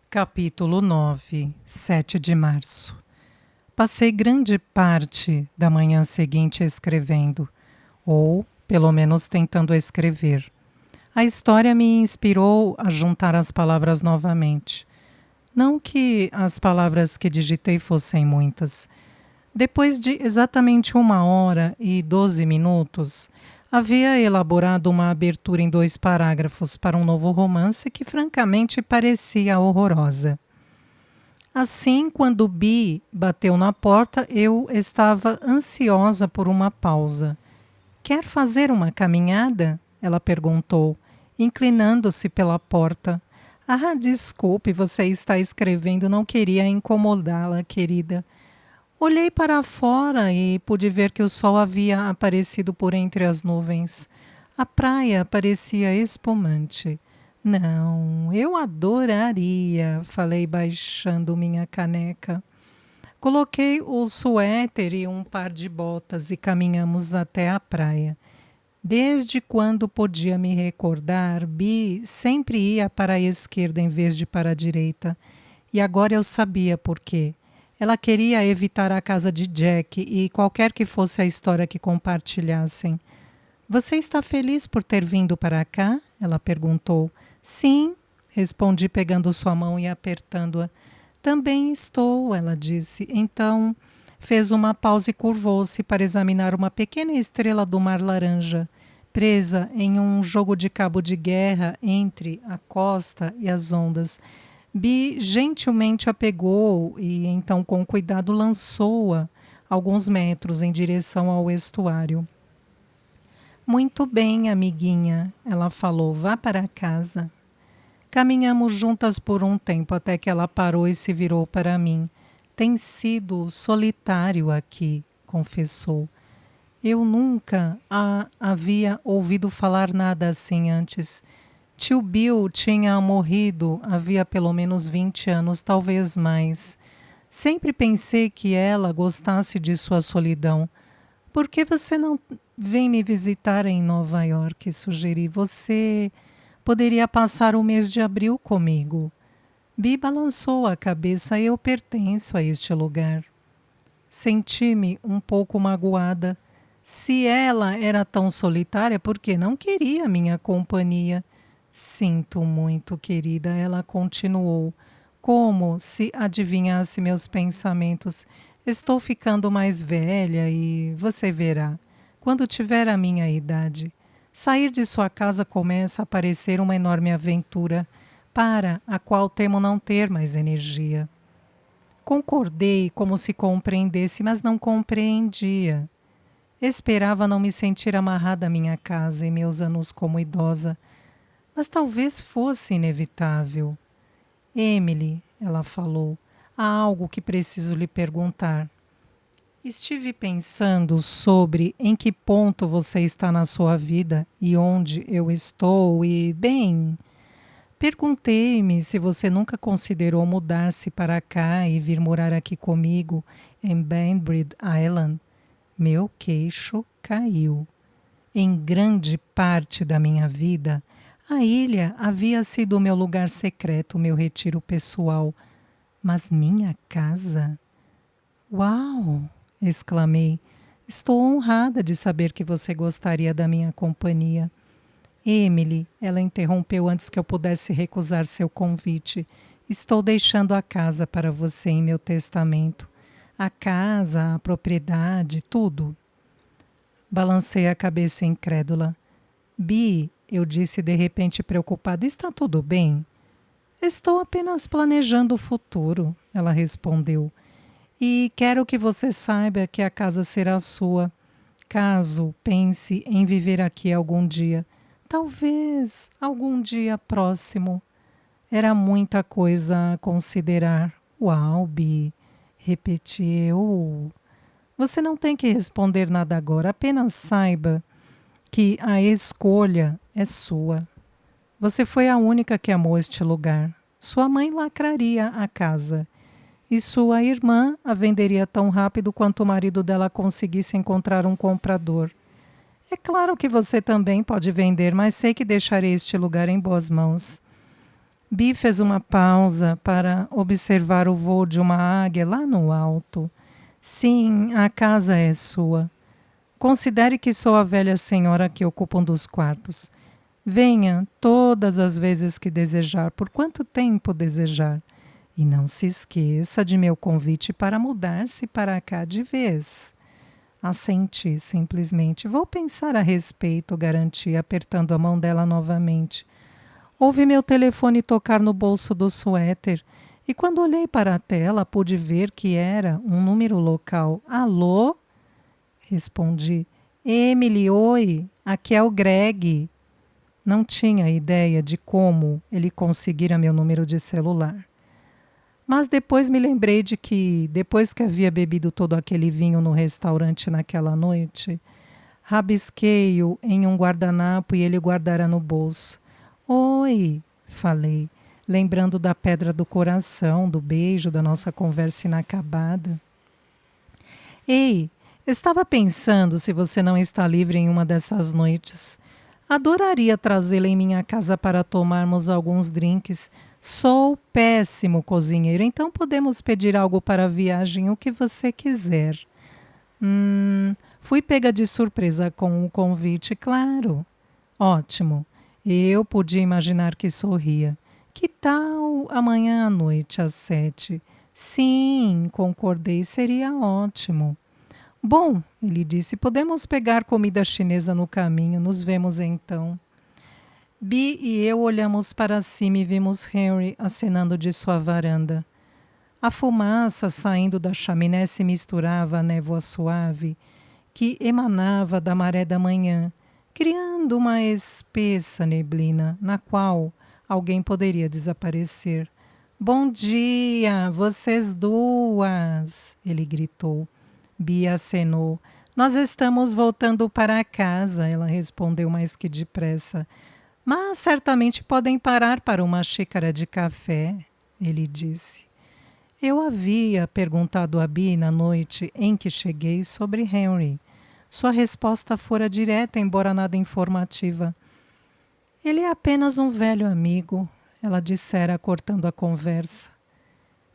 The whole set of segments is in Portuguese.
Capítulo 9, 7 de março. Passei grande parte da manhã seguinte escrevendo, ou, pelo menos, tentando escrever. A história me inspirou a juntar as palavras novamente. Não que as palavras que digitei fossem muitas. Depois de exatamente 1 hora e 12 minutos, havia elaborado uma abertura em 2 parágrafos para um novo romance que, francamente, parecia horrorosa. Assim, quando Bi bateu na porta, eu estava ansiosa por uma pausa. Quer fazer uma caminhada? Ela perguntou, inclinando-se pela porta. Ah, desculpe, você está escrevendo, não queria incomodá-la, querida. Olhei para fora e pude ver que o sol havia aparecido por entre as nuvens. A praia parecia espumante. Não, eu adoraria, falei baixando minha caneca. Coloquei o suéter e um par de botas e caminhamos até a praia. Desde quando podia me recordar, Bi sempre ia para a esquerda em vez de para a direita. E agora eu sabia por quê. Ela queria evitar a casa de Jack e qualquer que fosse a história que compartilhassem. Você está feliz por ter vindo para cá? Ela perguntou. Sim, respondi pegando sua mão e apertando-a. Também estou, ela disse. Então, fez uma pausa e curvou-se para examinar uma pequena estrela do mar laranja, presa em um jogo de cabo de guerra entre a costa e as ondas. Bi gentilmente a pegou e então, com cuidado, lançou-a alguns metros em direção ao estuário. Muito bem, amiguinha, ela falou, vá para casa. Caminhamos juntas por um tempo até que ela parou e se virou para mim. Tem sido solitário aqui, confessou. Eu nunca havia ouvido falar nada assim antes. Tio Bill tinha morrido havia pelo menos 20 anos, talvez mais. Sempre pensei que ela gostasse de sua solidão. Por que você não vem me visitar em Nova York? Sugeri. Você poderia passar o mês de abril comigo. Bi balançou a cabeça. Eu pertenço a este lugar. Senti-me um pouco magoada. Se ela era tão solitária, por que não queria minha companhia? Sinto muito, querida, ela continuou, como se adivinhasse meus pensamentos. Estou ficando mais velha e você verá, quando tiver a minha idade. Sair de sua casa começa a parecer uma enorme aventura, para a qual temo não ter mais energia. Concordei como se compreendesse, mas não compreendia. Esperava não me sentir amarrada à minha casa em meus anos como idosa, mas talvez fosse inevitável. Emily, ela falou, há algo que preciso lhe perguntar. Estive pensando sobre em que ponto você está na sua vida e onde eu estou e, bem, perguntei-me se você nunca considerou mudar-se para cá e vir morar aqui comigo em Bainbridge Island. Meu queixo caiu. Em grande parte da minha vida, a ilha havia sido o meu lugar secreto, meu retiro pessoal. Mas minha casa? Uau! Exclamei. Estou honrada de saber que você gostaria da minha companhia. Emily, ela interrompeu antes que eu pudesse recusar seu convite. Estou deixando a casa para você em meu testamento. A casa, a propriedade, tudo. Balancei a cabeça incrédula. Bi, eu disse de repente preocupada, está tudo bem? Estou apenas planejando o futuro, ela respondeu. E quero que você saiba que a casa será sua, caso pense em viver aqui algum dia. Talvez algum dia próximo. Era muita coisa a considerar. Uau, Bi, repeti eu. Você não tem que responder nada agora, apenas saiba que a escolha é sua. Você foi a única que amou este lugar. Sua mãe lacraria a casa e sua irmã a venderia tão rápido quanto o marido dela conseguisse encontrar um comprador. É claro que você também pode vender, mas sei que deixarei este lugar em boas mãos. Bi fez uma pausa para observar o voo de uma águia lá no alto. Sim, a casa é sua. Considere que sou a velha senhora que ocupa um dos quartos. Venha todas as vezes que desejar, por quanto tempo desejar. E não se esqueça de meu convite para mudar-se para cá de vez. Assenti simplesmente. Vou pensar a respeito, garanti, apertando a mão dela novamente. Ouvi meu telefone tocar no bolso do suéter e quando olhei para a tela pude ver que era um número local. Alô? Respondi. Emily, oi, aqui é o Greg. Não tinha ideia de como ele conseguira meu número de celular. Mas depois me lembrei de que, depois que havia bebido todo aquele vinho no restaurante naquela noite, rabisquei-o em um guardanapo e ele guardara no bolso. Oi, falei, lembrando da pedra do coração, do beijo, da nossa conversa inacabada. Ei, estava pensando se você não está livre em uma dessas noites. Adoraria trazê-la em minha casa para tomarmos alguns drinks. Sou péssimo cozinheiro, então podemos pedir algo para a viagem, o que você quiser. Fui pega de surpresa com o convite, claro. Ótimo. Eu podia imaginar que sorria. Que tal amanhã à noite, às 7? Sim, concordei, seria ótimo. Bom, ele disse, podemos pegar comida chinesa no caminho, nos vemos então. Bi e eu olhamos para cima e vimos Henry acenando de sua varanda. A fumaça saindo da chaminé se misturava à névoa suave que emanava da maré da manhã, criando uma espessa neblina na qual alguém poderia desaparecer. Bom dia, vocês duas! Ele gritou. Bia acenou. Nós estamos voltando para casa, ela respondeu mais que depressa. Mas certamente podem parar para uma xícara de café, ele disse. Eu havia perguntado a Bia na noite em que cheguei sobre Henry. Sua resposta fora direta, embora nada informativa. Ele é apenas um velho amigo, ela dissera, cortando a conversa.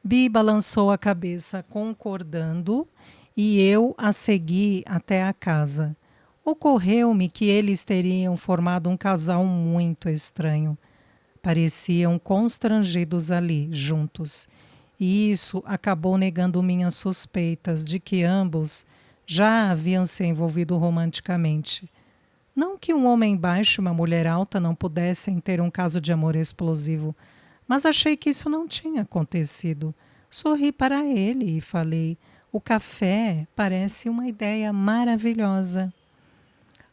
Bi balançou a cabeça, concordando, e eu a segui até a casa. Ocorreu-me que eles teriam formado um casal muito estranho. Pareciam constrangidos ali, juntos. E isso acabou negando minhas suspeitas de que ambos já haviam se envolvido romanticamente. Não que um homem baixo e uma mulher alta não pudessem ter um caso de amor explosivo, mas achei que isso não tinha acontecido. Sorri para ele e falei: o café parece uma ideia maravilhosa.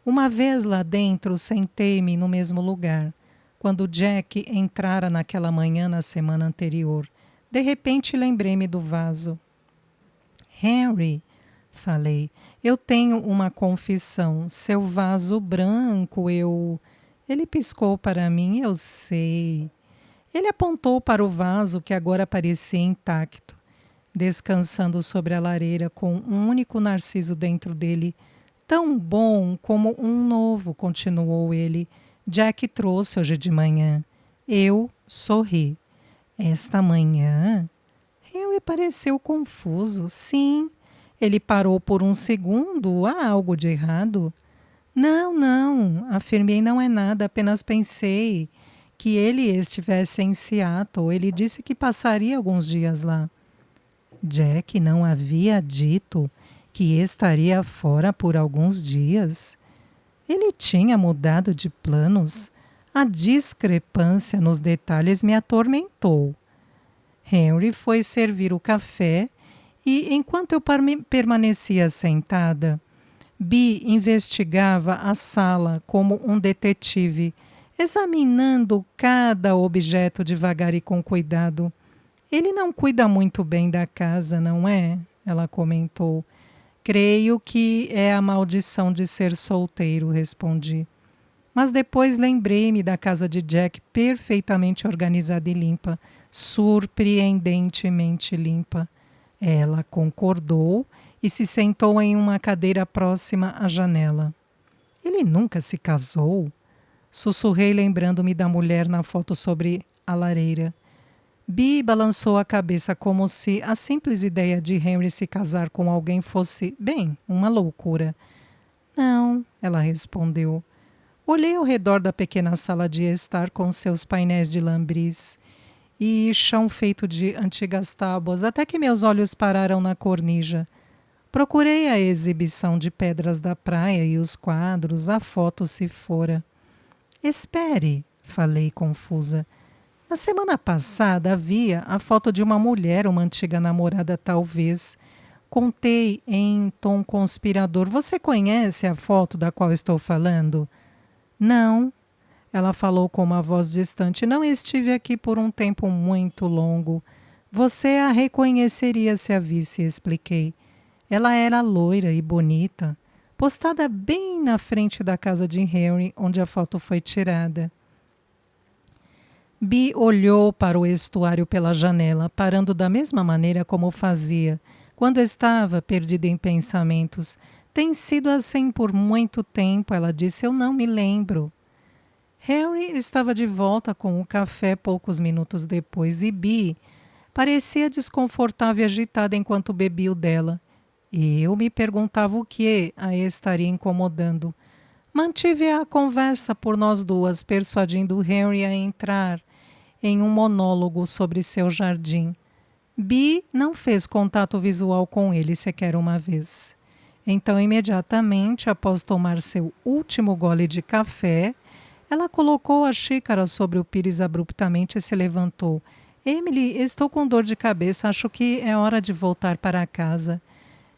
Uma vez lá dentro, sentei-me no mesmo lugar, quando Jack entrara naquela manhã na semana anterior. De repente lembrei-me do vaso. Henry, falei, eu tenho uma confissão. Seu vaso branco, eu... Ele piscou para mim, eu sei. Ele apontou para o vaso que agora parecia intacto, descansando sobre a lareira com um único narciso dentro dele. Tão bom como um novo, continuou ele. Jack trouxe hoje de manhã. Eu sorri. Esta manhã? Henry pareceu confuso. Sim. Ele parou por um segundo. Há algo de errado? Não, não. Afirmei, não é nada. Apenas pensei que ele estivesse em Seattle. Ele disse que passaria alguns dias lá. Jack não havia dito que estaria fora por alguns dias. Ele tinha mudado de planos. A discrepância nos detalhes me atormentou. Henry foi servir o café e, enquanto eu permanecia sentada, Bi investigava a sala como um detetive, examinando cada objeto devagar e com cuidado. Ele não cuida muito bem da casa, não é? Ela comentou. Creio que é a maldição de ser solteiro, respondi. Mas depois lembrei-me da casa de Jack perfeitamente organizada e limpa, surpreendentemente limpa. Ela concordou e se sentou em uma cadeira próxima à janela. Ele nunca se casou? Sussurrei lembrando-me da mulher na foto sobre à lareira. Bee balançou a cabeça como se a simples ideia de Henry se casar com alguém fosse, bem, uma loucura. Não, ela respondeu. Olhei ao redor da pequena sala de estar com seus painéis de lambris e chão feito de antigas tábuas, até que meus olhos pararam na cornija. Procurei a exibição de pedras da praia e os quadros, a foto se fora. Espere, falei confusa. Na semana passada havia a foto de uma mulher, uma antiga namorada talvez. Contei em tom conspirador. Você conhece a foto da qual estou falando? Não, ela falou com uma voz distante. Não estive aqui por um tempo muito longo. Você a reconheceria se a visse, expliquei. Ela era loira e bonita, postada bem na frente da casa de Henry, onde a foto foi tirada. Bee olhou para o estuário pela janela, parando da mesma maneira como fazia, quando estava perdida em pensamentos. Tem sido assim por muito tempo, ela disse, eu não me lembro. Henry estava de volta com o café poucos minutos depois e Bee parecia desconfortável e agitada enquanto bebia o dela. E eu me perguntava o que a estaria incomodando. Mantive a conversa por nós duas, persuadindo Henry a entrar em um monólogo sobre seu jardim. Bee não fez contato visual com ele sequer uma vez. Então, imediatamente após tomar seu último gole de café, ela colocou a xícara sobre o pires abruptamente e se levantou. Emily, estou com dor de cabeça, acho que é hora de voltar para casa.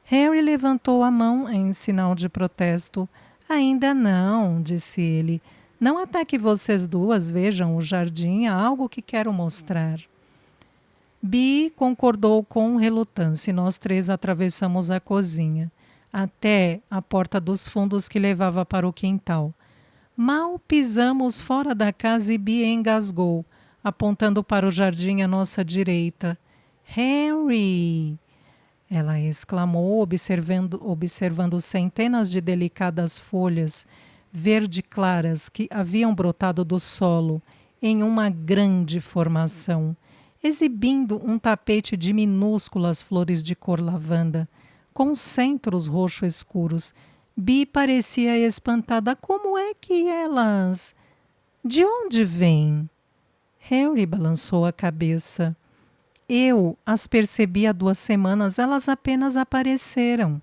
Harry levantou a mão em sinal de protesto. Ainda não, disse ele. Não até que vocês duas vejam o jardim, há algo que quero mostrar. Bee concordou com relutância e nós três atravessamos a cozinha, até a porta dos fundos que levava para o quintal. Mal pisamos fora da casa e Bee engasgou, apontando para o jardim à nossa direita. Henry! Ela exclamou, observando centenas de delicadas folhas verde claras que haviam brotado do solo em uma grande formação, exibindo um tapete de minúsculas flores de cor lavanda, com centros roxo escuros. Bee parecia espantada. Como é que elas... De onde vêm? Harry balançou a cabeça. Eu as percebi há 2 semanas, elas apenas apareceram.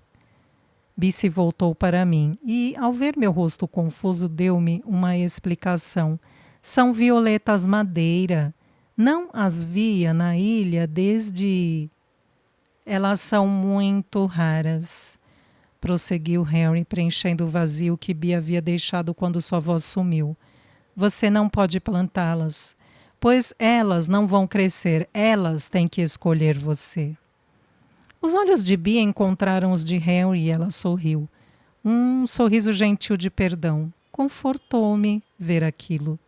Bee se voltou para mim e, ao ver meu rosto confuso, deu-me uma explicação. São violetas madeira. Não as via na ilha desde... Elas são muito raras, prosseguiu Henry, preenchendo o vazio que Bee havia deixado quando sua voz sumiu. Você não pode plantá-las, pois elas não vão crescer, elas têm que escolher você. Os olhos de Bee encontraram os de Henry e ela sorriu. Um sorriso gentil de perdão. Confortou-me ver aquilo.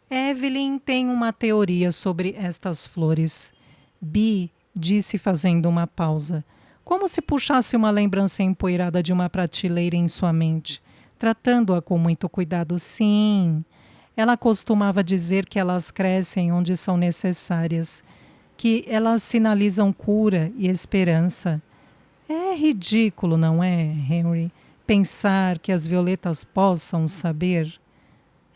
Evelyn tem uma teoria sobre estas flores. Bee disse fazendo uma pausa, como se puxasse uma lembrança empoeirada de uma prateleira em sua mente, tratando-a com muito cuidado. Sim, ela costumava dizer que elas crescem onde são necessárias, que elas sinalizam cura e esperança. É ridículo, não é, Henry, pensar que as violetas possam saber?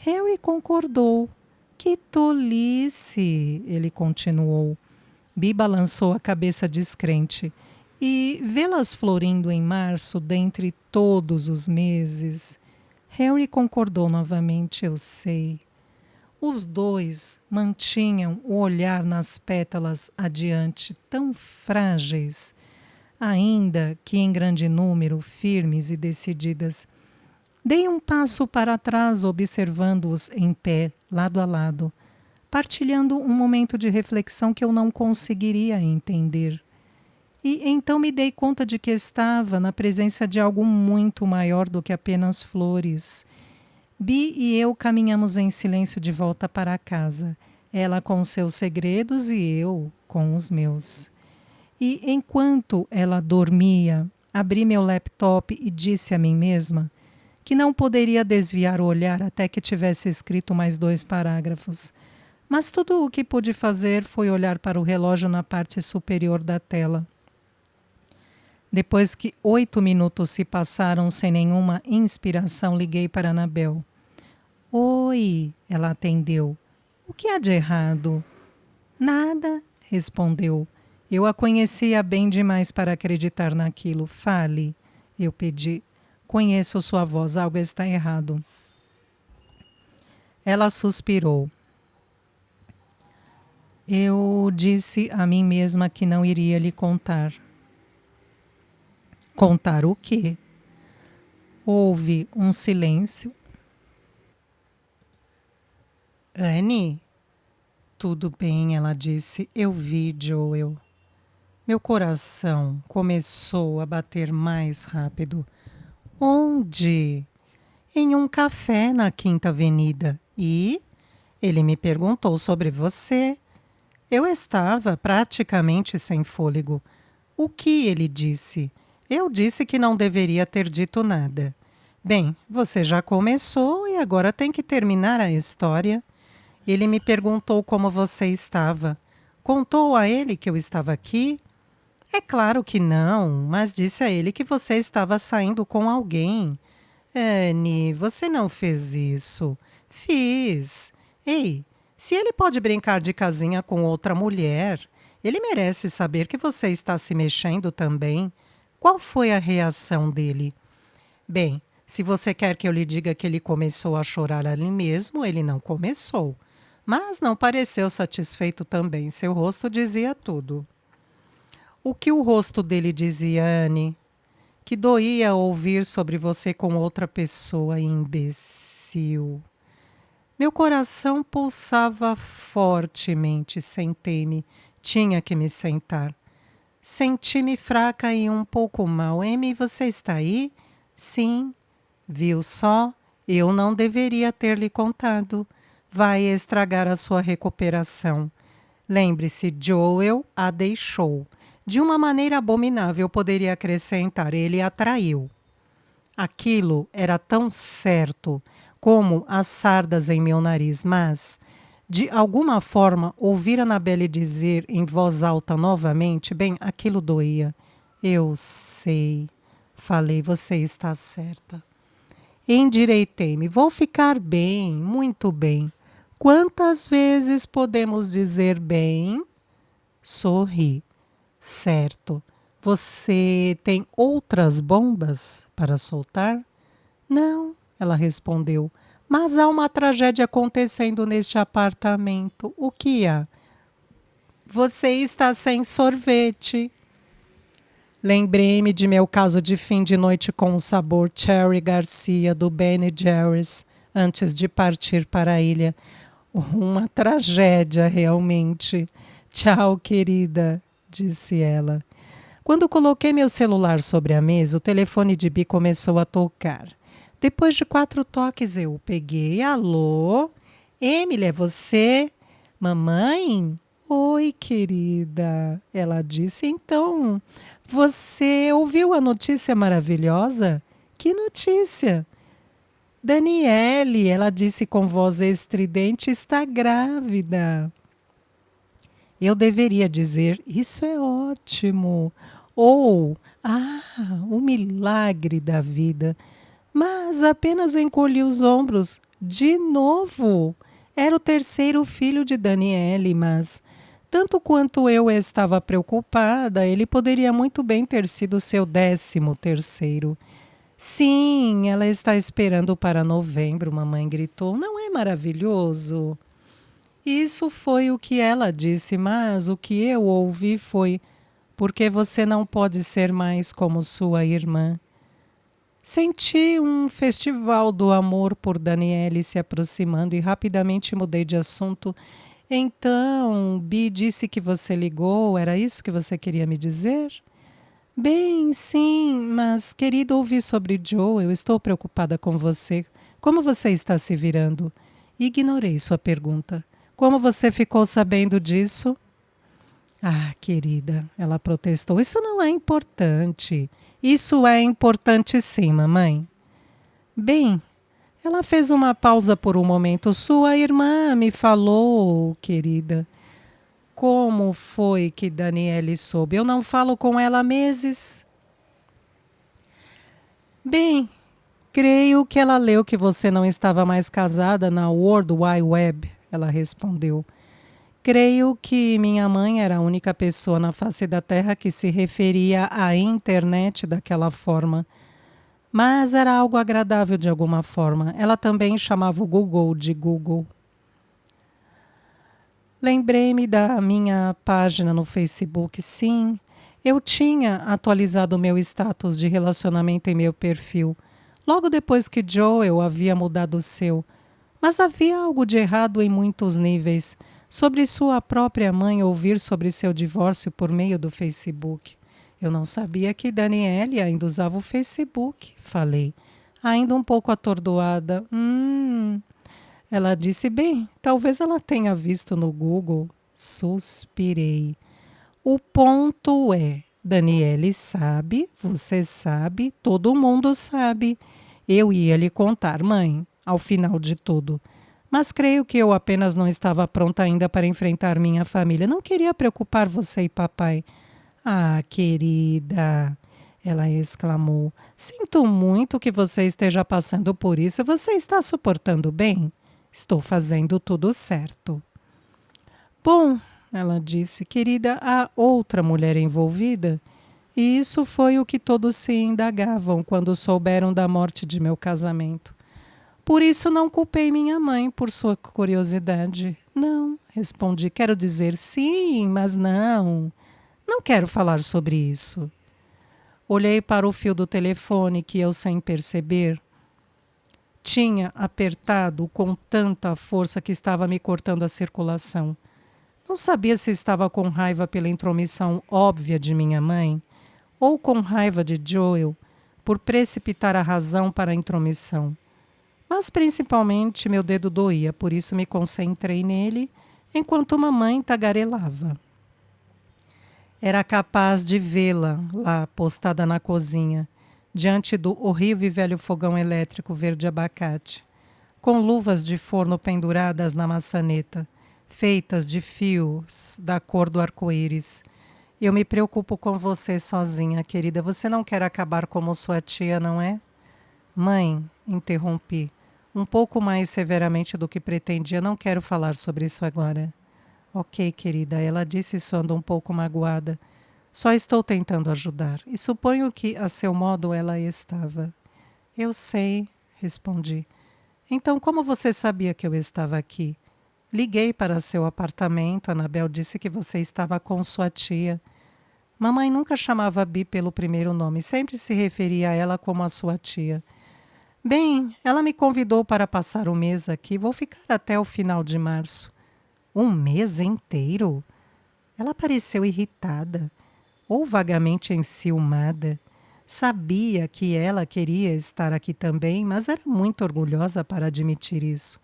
Henry concordou. Que tolice, ele continuou. Bee balançou a cabeça descrente. E vê-las florindo em março, dentre todos os meses. Harry concordou novamente, eu sei. Os dois mantinham o olhar nas pétalas adiante, tão frágeis, ainda que em grande número, firmes e decididas. Dei um passo para trás, observando-os em pé, lado a lado, partilhando um momento de reflexão que eu não conseguiria entender. E então me dei conta de que estava na presença de algo muito maior do que apenas flores. Bee e eu caminhamos em silêncio de volta para casa, ela com seus segredos e eu com os meus. E enquanto ela dormia, abri meu laptop e disse a mim mesma que não poderia desviar o olhar até que tivesse escrito mais 2 parágrafos. Mas tudo o que pude fazer foi olhar para o relógio na parte superior da tela. Depois que 8 minutos se passaram sem nenhuma inspiração, liguei para Anabel. Oi, ela atendeu. O que há de errado? Nada, respondeu. Eu a conhecia bem demais para acreditar naquilo. Fale, eu pedi. Conheço sua voz, algo está errado. Ela suspirou. Eu disse a mim mesma que não iria lhe contar. Contar o quê? Houve um silêncio. Anne? Tudo bem, ela disse. Eu vi, Joel. Meu coração começou a bater mais rápido. Onde? Em um café na Quinta Avenida. E ele me perguntou sobre você. Eu estava praticamente sem fôlego. O que ele disse? Eu disse que não deveria ter dito nada. Bem, você já começou e agora tem que terminar a história. Ele me perguntou como você estava. Contou a ele que eu estava aqui? É claro que não, mas disse a ele que você estava saindo com alguém. Anne, você não fez isso. Fiz. Ei, se ele pode brincar de casinha com outra mulher, ele merece saber que você está se mexendo também. Qual foi a reação dele? Bem, se você quer que eu lhe diga que ele começou a chorar ali mesmo, ele não começou. Mas não pareceu satisfeito também. Seu rosto dizia tudo. O que o rosto dele dizia, Anne? Que doía ouvir sobre você com outra pessoa, imbecil. Meu coração pulsava fortemente, sentei-me. Tinha que me sentar. Senti-me fraca e um pouco mal. Amy, você está aí? Sim. Viu só? Eu não deveria ter lhe contado. Vai estragar a sua recuperação. Lembre-se, Joel a deixou. De uma maneira abominável, poderia acrescentar, ele a traiu. Aquilo era tão certo como as sardas em meu nariz, mas, de alguma forma, ouvir Annabelle dizer em voz alta novamente, bem, aquilo doía. Eu sei, falei, você está certa. Endireitei-me, vou ficar bem, muito bem. Quantas vezes podemos dizer bem? Sorri. Certo. Você tem outras bombas para soltar? Não, ela respondeu. Mas há uma tragédia acontecendo neste apartamento. O que há? Você está sem sorvete. Lembrei-me de meu caso de fim de noite com o sabor Cherry Garcia do Ben Jerry's antes de partir para a ilha. Uma tragédia, realmente. Tchau, querida, disse ela. Quando coloquei meu celular sobre a mesa, o telefone de Bi começou a tocar. Depois de 4 toques, eu o peguei. Alô? Emily, é você? Mamãe? Oi, querida. Ela disse, então, você ouviu a notícia maravilhosa? Que notícia? Daniele, ela disse com voz estridente, está grávida. Eu deveria dizer, isso é ótimo. Ou, o milagre da vida. Mas apenas encolhi os ombros. De novo. Era o terceiro filho de Daniele, mas, tanto quanto eu estava preocupada, ele poderia muito bem ter sido seu 13º. Sim, ela está esperando para novembro, mamãe gritou. Não é maravilhoso? Isso foi o que ela disse, mas o que eu ouvi foi: porque você não pode ser mais como sua irmã. Senti um festival do amor por Daniele se aproximando e rapidamente mudei de assunto. Então, Bi disse que você ligou, era isso que você queria me dizer? Bem, sim, mas querido, ouvi sobre Joe, eu estou preocupada com você. Como você está se virando? Ignorei sua pergunta. Como você ficou sabendo disso? Ah, querida, ela protestou. Isso não é importante. Isso é importante sim, mamãe. Bem, Ela fez uma pausa por um momento. Sua irmã me falou, querida. Como foi que Daniele soube? Eu não falo com ela há meses. Bem, creio que ela leu que você não estava mais casada na World Wide Web, ela respondeu. Creio que minha mãe era a única pessoa na face da Terra que se referia à internet daquela forma. Mas era algo agradável de alguma forma. Ela também chamava o Google de Google. Lembrei-me da minha página no Facebook, sim. Eu tinha atualizado o meu status de relacionamento em meu perfil, logo depois que Joel havia mudado o seu. Mas havia algo de errado em muitos níveis. Sobre sua própria mãe ouvir sobre seu divórcio por meio do Facebook. Eu não sabia que Daniele ainda usava o Facebook, falei, ainda um pouco atordoada. Ela disse, bem, talvez ela tenha visto no Google. Suspirei. O ponto é, Daniele sabe, você sabe, todo mundo sabe. Eu ia lhe contar, mãe, ao final de tudo. Mas creio que eu apenas não estava pronta ainda para enfrentar minha família. Não queria preocupar você e papai. Ah, querida, ela exclamou. Sinto muito que você esteja passando por isso. Você está suportando bem? Estou fazendo tudo certo. Bom, ela disse, querida, há outra mulher envolvida? E isso foi o que todos se indagavam quando souberam da morte de meu casamento. Por isso não culpei minha mãe por sua curiosidade. Não, respondi, quero dizer sim, mas não. Não quero falar sobre isso. Olhei para o fio do telefone que eu, sem perceber, tinha apertado com tanta força que estava me cortando a circulação. Não sabia se estava com raiva pela intromissão óbvia de minha mãe ou com raiva de Joel por precipitar a razão para a intromissão. Mas principalmente meu dedo doía, por isso me concentrei nele enquanto mamãe tagarelava. Era capaz de vê-la lá postada na cozinha, diante do horrível e velho fogão elétrico verde abacate, com luvas de forno penduradas na maçaneta, feitas de fios da cor do arco-íris. Eu me preocupo com você sozinha, querida. Você não quer acabar como sua tia, não é? Mãe, interrompi, um pouco mais severamente do que pretendia. Não quero falar sobre isso agora. Ok, querida, ela disse soando um pouco magoada. Só estou tentando ajudar. E suponho que, a seu modo, ela estava. Eu sei, respondi. Então, como você sabia que eu estava aqui? Liguei para seu apartamento. Anabel disse que você estava com sua tia. Mamãe nunca chamava Bi pelo primeiro nome. Sempre se referia a ela como a sua tia. Bem, ela me convidou para passar um mês aqui. Vou ficar até o final de março. Um mês inteiro? Ela pareceu irritada, ou vagamente enciumada. Sabia que ela queria estar aqui também, mas era muito orgulhosa para admitir isso.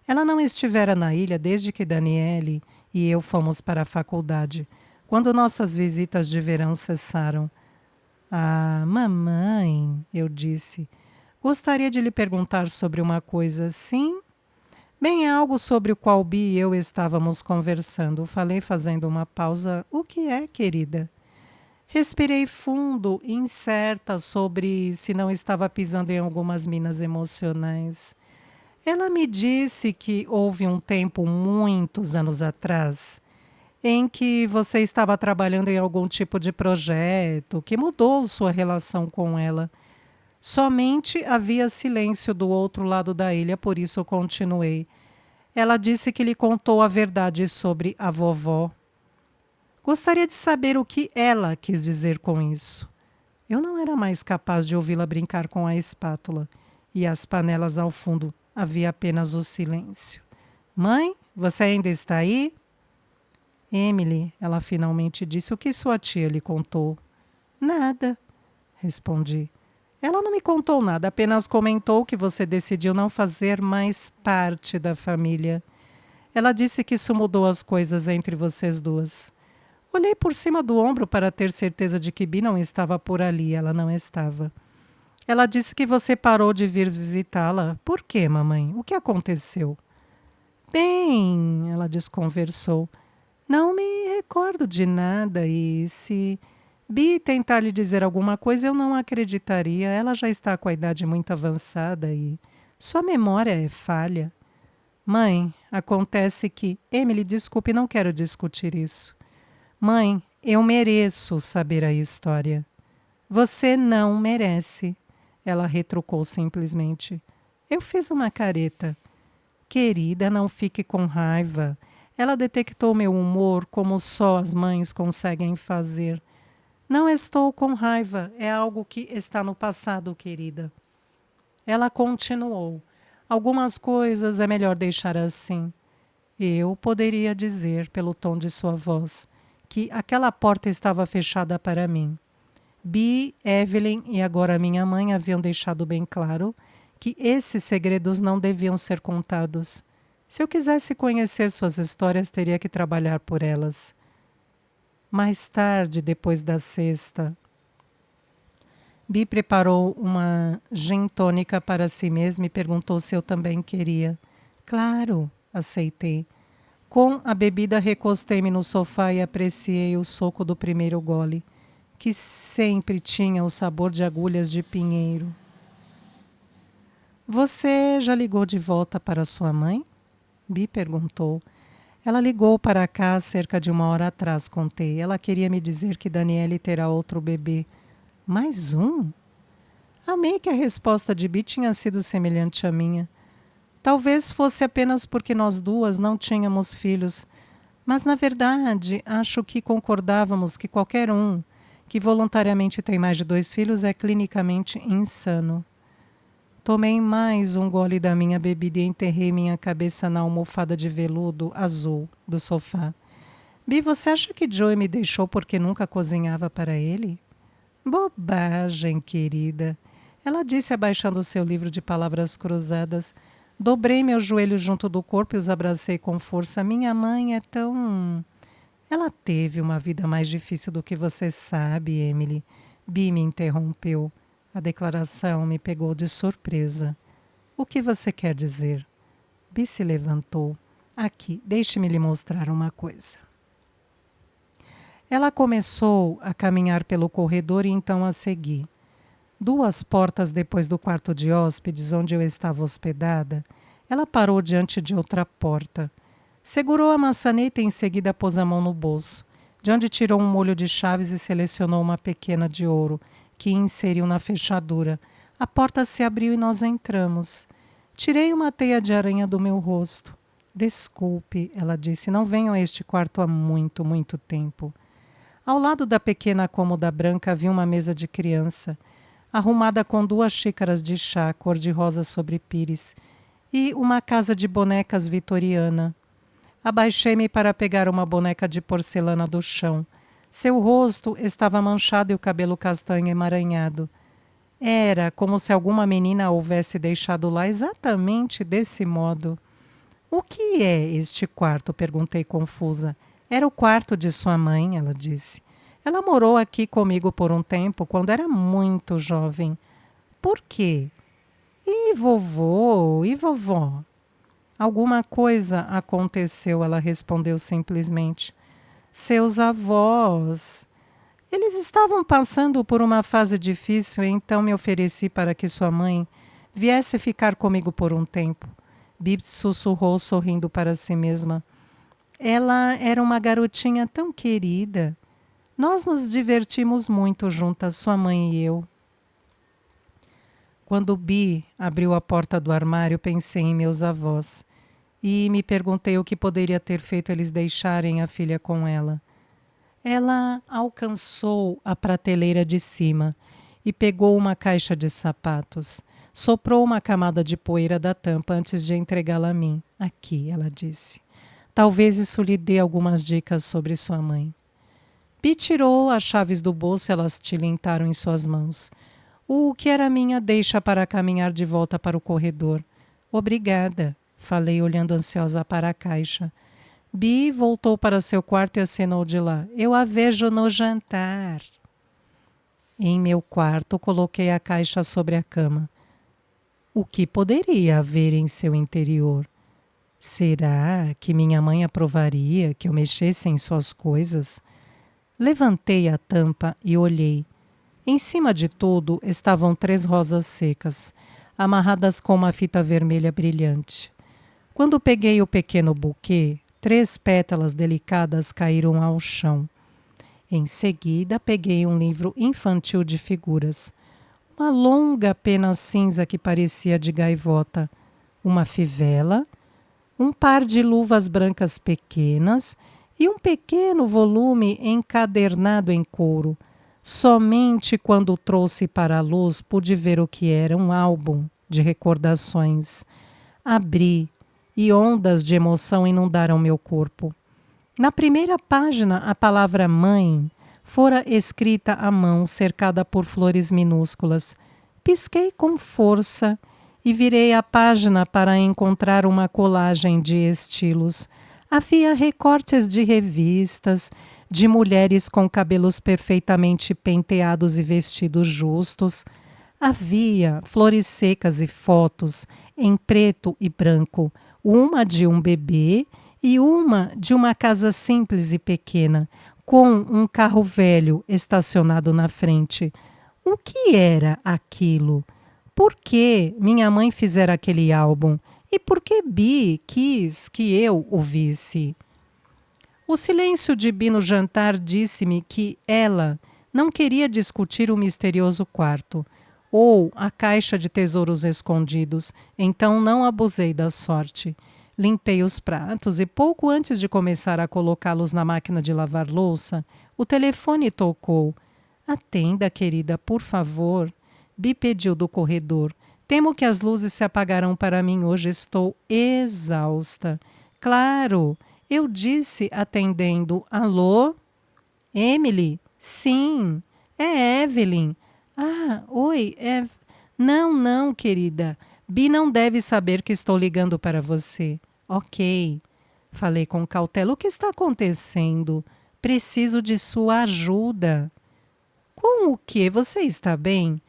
Ela não estivera na ilha desde que Daniele e eu fomos para a faculdade, quando nossas visitas de verão cessaram. Ah, mamãe, eu disse, gostaria de lhe perguntar sobre uma coisa, sim? Bem, é algo sobre o qual Bi e eu estávamos conversando. Falei fazendo uma pausa. O que é, querida? Respirei fundo, incerta sobre se não estava pisando em algumas minas emocionais. Ela me disse que houve um tempo, muitos anos atrás, em que você estava trabalhando em algum tipo de projeto que mudou sua relação com ela. Somente havia silêncio do outro lado da ilha, por isso eu continuei. Ela disse que lhe contou a verdade sobre a vovó. Gostaria de saber o que ela quis dizer com isso. Eu não era mais capaz de ouvi-la brincar com a espátula. E as panelas ao fundo. Havia apenas o silêncio. Mãe, você ainda está aí? Emily, ela finalmente disse, o que sua tia lhe contou? Nada, respondi. Ela não me contou nada, apenas comentou que você decidiu não fazer mais parte da família. Ela disse que isso mudou as coisas entre vocês duas. Olhei por cima do ombro para ter certeza de que Bi não estava por ali. Ela não estava. Ela disse que você parou de vir visitá-la. Por quê, mamãe? O que aconteceu? Bem, ela desconversou. Não me recordo de nada e se Bi tentar lhe dizer alguma coisa, eu não acreditaria. Ela já está com a idade muito avançada e sua memória é falha. Mãe, acontece que... Emily, desculpe, não quero discutir isso. Mãe, eu mereço saber a história. Você não merece. Ela retrucou simplesmente. Eu fiz uma careta. Querida, não fique com raiva. Ela detectou meu humor como só as mães conseguem fazer. Não estou com raiva, é algo que está no passado, querida. Ela continuou. Algumas coisas é melhor deixar assim. Eu poderia dizer, pelo tom de sua voz, que aquela porta estava fechada para mim. Bi, Evelyn e agora minha mãe haviam deixado bem claro que esses segredos não deviam ser contados. Se eu quisesse conhecer suas histórias, teria que trabalhar por elas. Mais tarde, depois da sexta, Bi preparou uma gin tônica para si mesma e perguntou se eu também queria. Claro, aceitei. Com a bebida, recostei-me no sofá e apreciei o soco do primeiro gole, que sempre tinha o sabor de agulhas de pinheiro. Você já ligou de volta para sua mãe? Bi perguntou. Ela ligou para cá cerca de 1 hora atrás, contei. Ela queria me dizer que Daniele terá outro bebê. Mais um? Amei que a resposta de Bi tinha sido semelhante à minha. Talvez fosse apenas porque nós duas não tínhamos filhos, mas na verdade acho que concordávamos que qualquer um que voluntariamente tem mais de 2 filhos é clinicamente insano. Tomei mais um gole da minha bebida e enterrei minha cabeça na almofada de veludo azul do sofá. Bi, você acha que Joey me deixou porque nunca cozinhava para ele? Bobagem, querida. Ela disse abaixando seu livro de palavras cruzadas. Dobrei meus joelhos junto do corpo e os abracei com força. Minha mãe é tão... Ela teve uma vida mais difícil do que você sabe, Emily. Bi me interrompeu. A declaração me pegou de surpresa. O que você quer dizer? Bi se levantou. Aqui, deixe-me lhe mostrar uma coisa. Ela começou a caminhar pelo corredor e então a segui. 2 portas depois do quarto de hóspedes, onde eu estava hospedada, ela parou diante de outra porta. Segurou a maçaneta e em seguida pôs a mão no bolso, de onde tirou um molho de chaves e selecionou uma pequena de ouro, que inseriu na fechadura. A porta se abriu e nós entramos. Tirei uma teia de aranha do meu rosto. Desculpe, ela disse, não venho a este quarto há muito, muito tempo. Ao lado da pequena cômoda branca havia uma mesa de criança, arrumada com 2 xícaras de chá cor-de-rosa sobre pires e uma casa de bonecas vitoriana. Abaixei-me para pegar uma boneca de porcelana do chão. Seu rosto estava manchado e o cabelo castanho emaranhado. Era como se alguma menina a houvesse deixado lá exatamente desse modo. O que é este quarto? Perguntei confusa. Era o quarto de sua mãe, ela disse. Ela morou aqui comigo por um tempo, quando era muito jovem. Por quê? E vovô? E vovó? Alguma coisa aconteceu, ela respondeu simplesmente. Seus avós. Eles estavam passando por uma fase difícil e então me ofereci para que sua mãe viesse ficar comigo por um tempo. Bib sussurrou sorrindo para si mesma. Ela era uma garotinha tão querida. Nós nos divertimos muito juntas, sua mãe e eu. Quando Bi abriu a porta do armário, pensei em meus avós e me perguntei o que poderia ter feito eles deixarem a filha com ela. Ela alcançou a prateleira de cima e pegou uma caixa de sapatos. Soprou uma camada de poeira da tampa antes de entregá-la a mim. Aqui, ela disse. Talvez isso lhe dê algumas dicas sobre sua mãe. Bi tirou as chaves do bolso e elas tilintaram em suas mãos. O que era minha deixa para caminhar de volta para o corredor. Obrigada, falei olhando ansiosa para a caixa. Bi voltou para seu quarto e acenou de lá. Eu a vejo no jantar. Em meu quarto, coloquei a caixa sobre a cama. O que poderia haver em seu interior? Será que minha mãe aprovaria que eu mexesse em suas coisas? Levantei a tampa e olhei. Em cima de tudo estavam 3 rosas secas, amarradas com uma fita vermelha brilhante. Quando peguei o pequeno buquê, 3 pétalas delicadas caíram ao chão. Em seguida, peguei um livro infantil de figuras. Uma longa pena cinza que parecia de gaivota, uma fivela, um par de luvas brancas pequenas e um pequeno volume encadernado em couro. Somente quando o trouxe para a luz pude ver o que era um álbum de recordações. Abri e ondas de emoção inundaram meu corpo. Na primeira página, a palavra mãe fora escrita à mão, cercada por flores minúsculas. Pisquei com força e virei a página para encontrar uma colagem de estilos. Havia recortes de revistas, de mulheres com cabelos perfeitamente penteados e vestidos justos. Havia flores secas e fotos em preto e branco, uma de um bebê e uma de uma casa simples e pequena, com um carro velho estacionado na frente. O que era aquilo? Por que minha mãe fizera aquele álbum? E por que Bi quis que eu o visse? O silêncio de Bi no jantar disse-me que ela não queria discutir o misterioso quarto ou a caixa de tesouros escondidos, então não abusei da sorte. Limpei os pratos e pouco antes de começar a colocá-los na máquina de lavar louça, o telefone tocou. Atenda, querida, por favor. Bi pediu do corredor. Temo que as luzes se apagarão para mim hoje. Estou exausta. Claro, eu disse atendendo. Alô? Emily? Sim, é Evelyn. Ah, oi, Não, não, querida. Bi não deve saber que estou ligando para você. Ok. Falei com cautela. O que está acontecendo? Preciso de sua ajuda. Com o quê? Você está bem?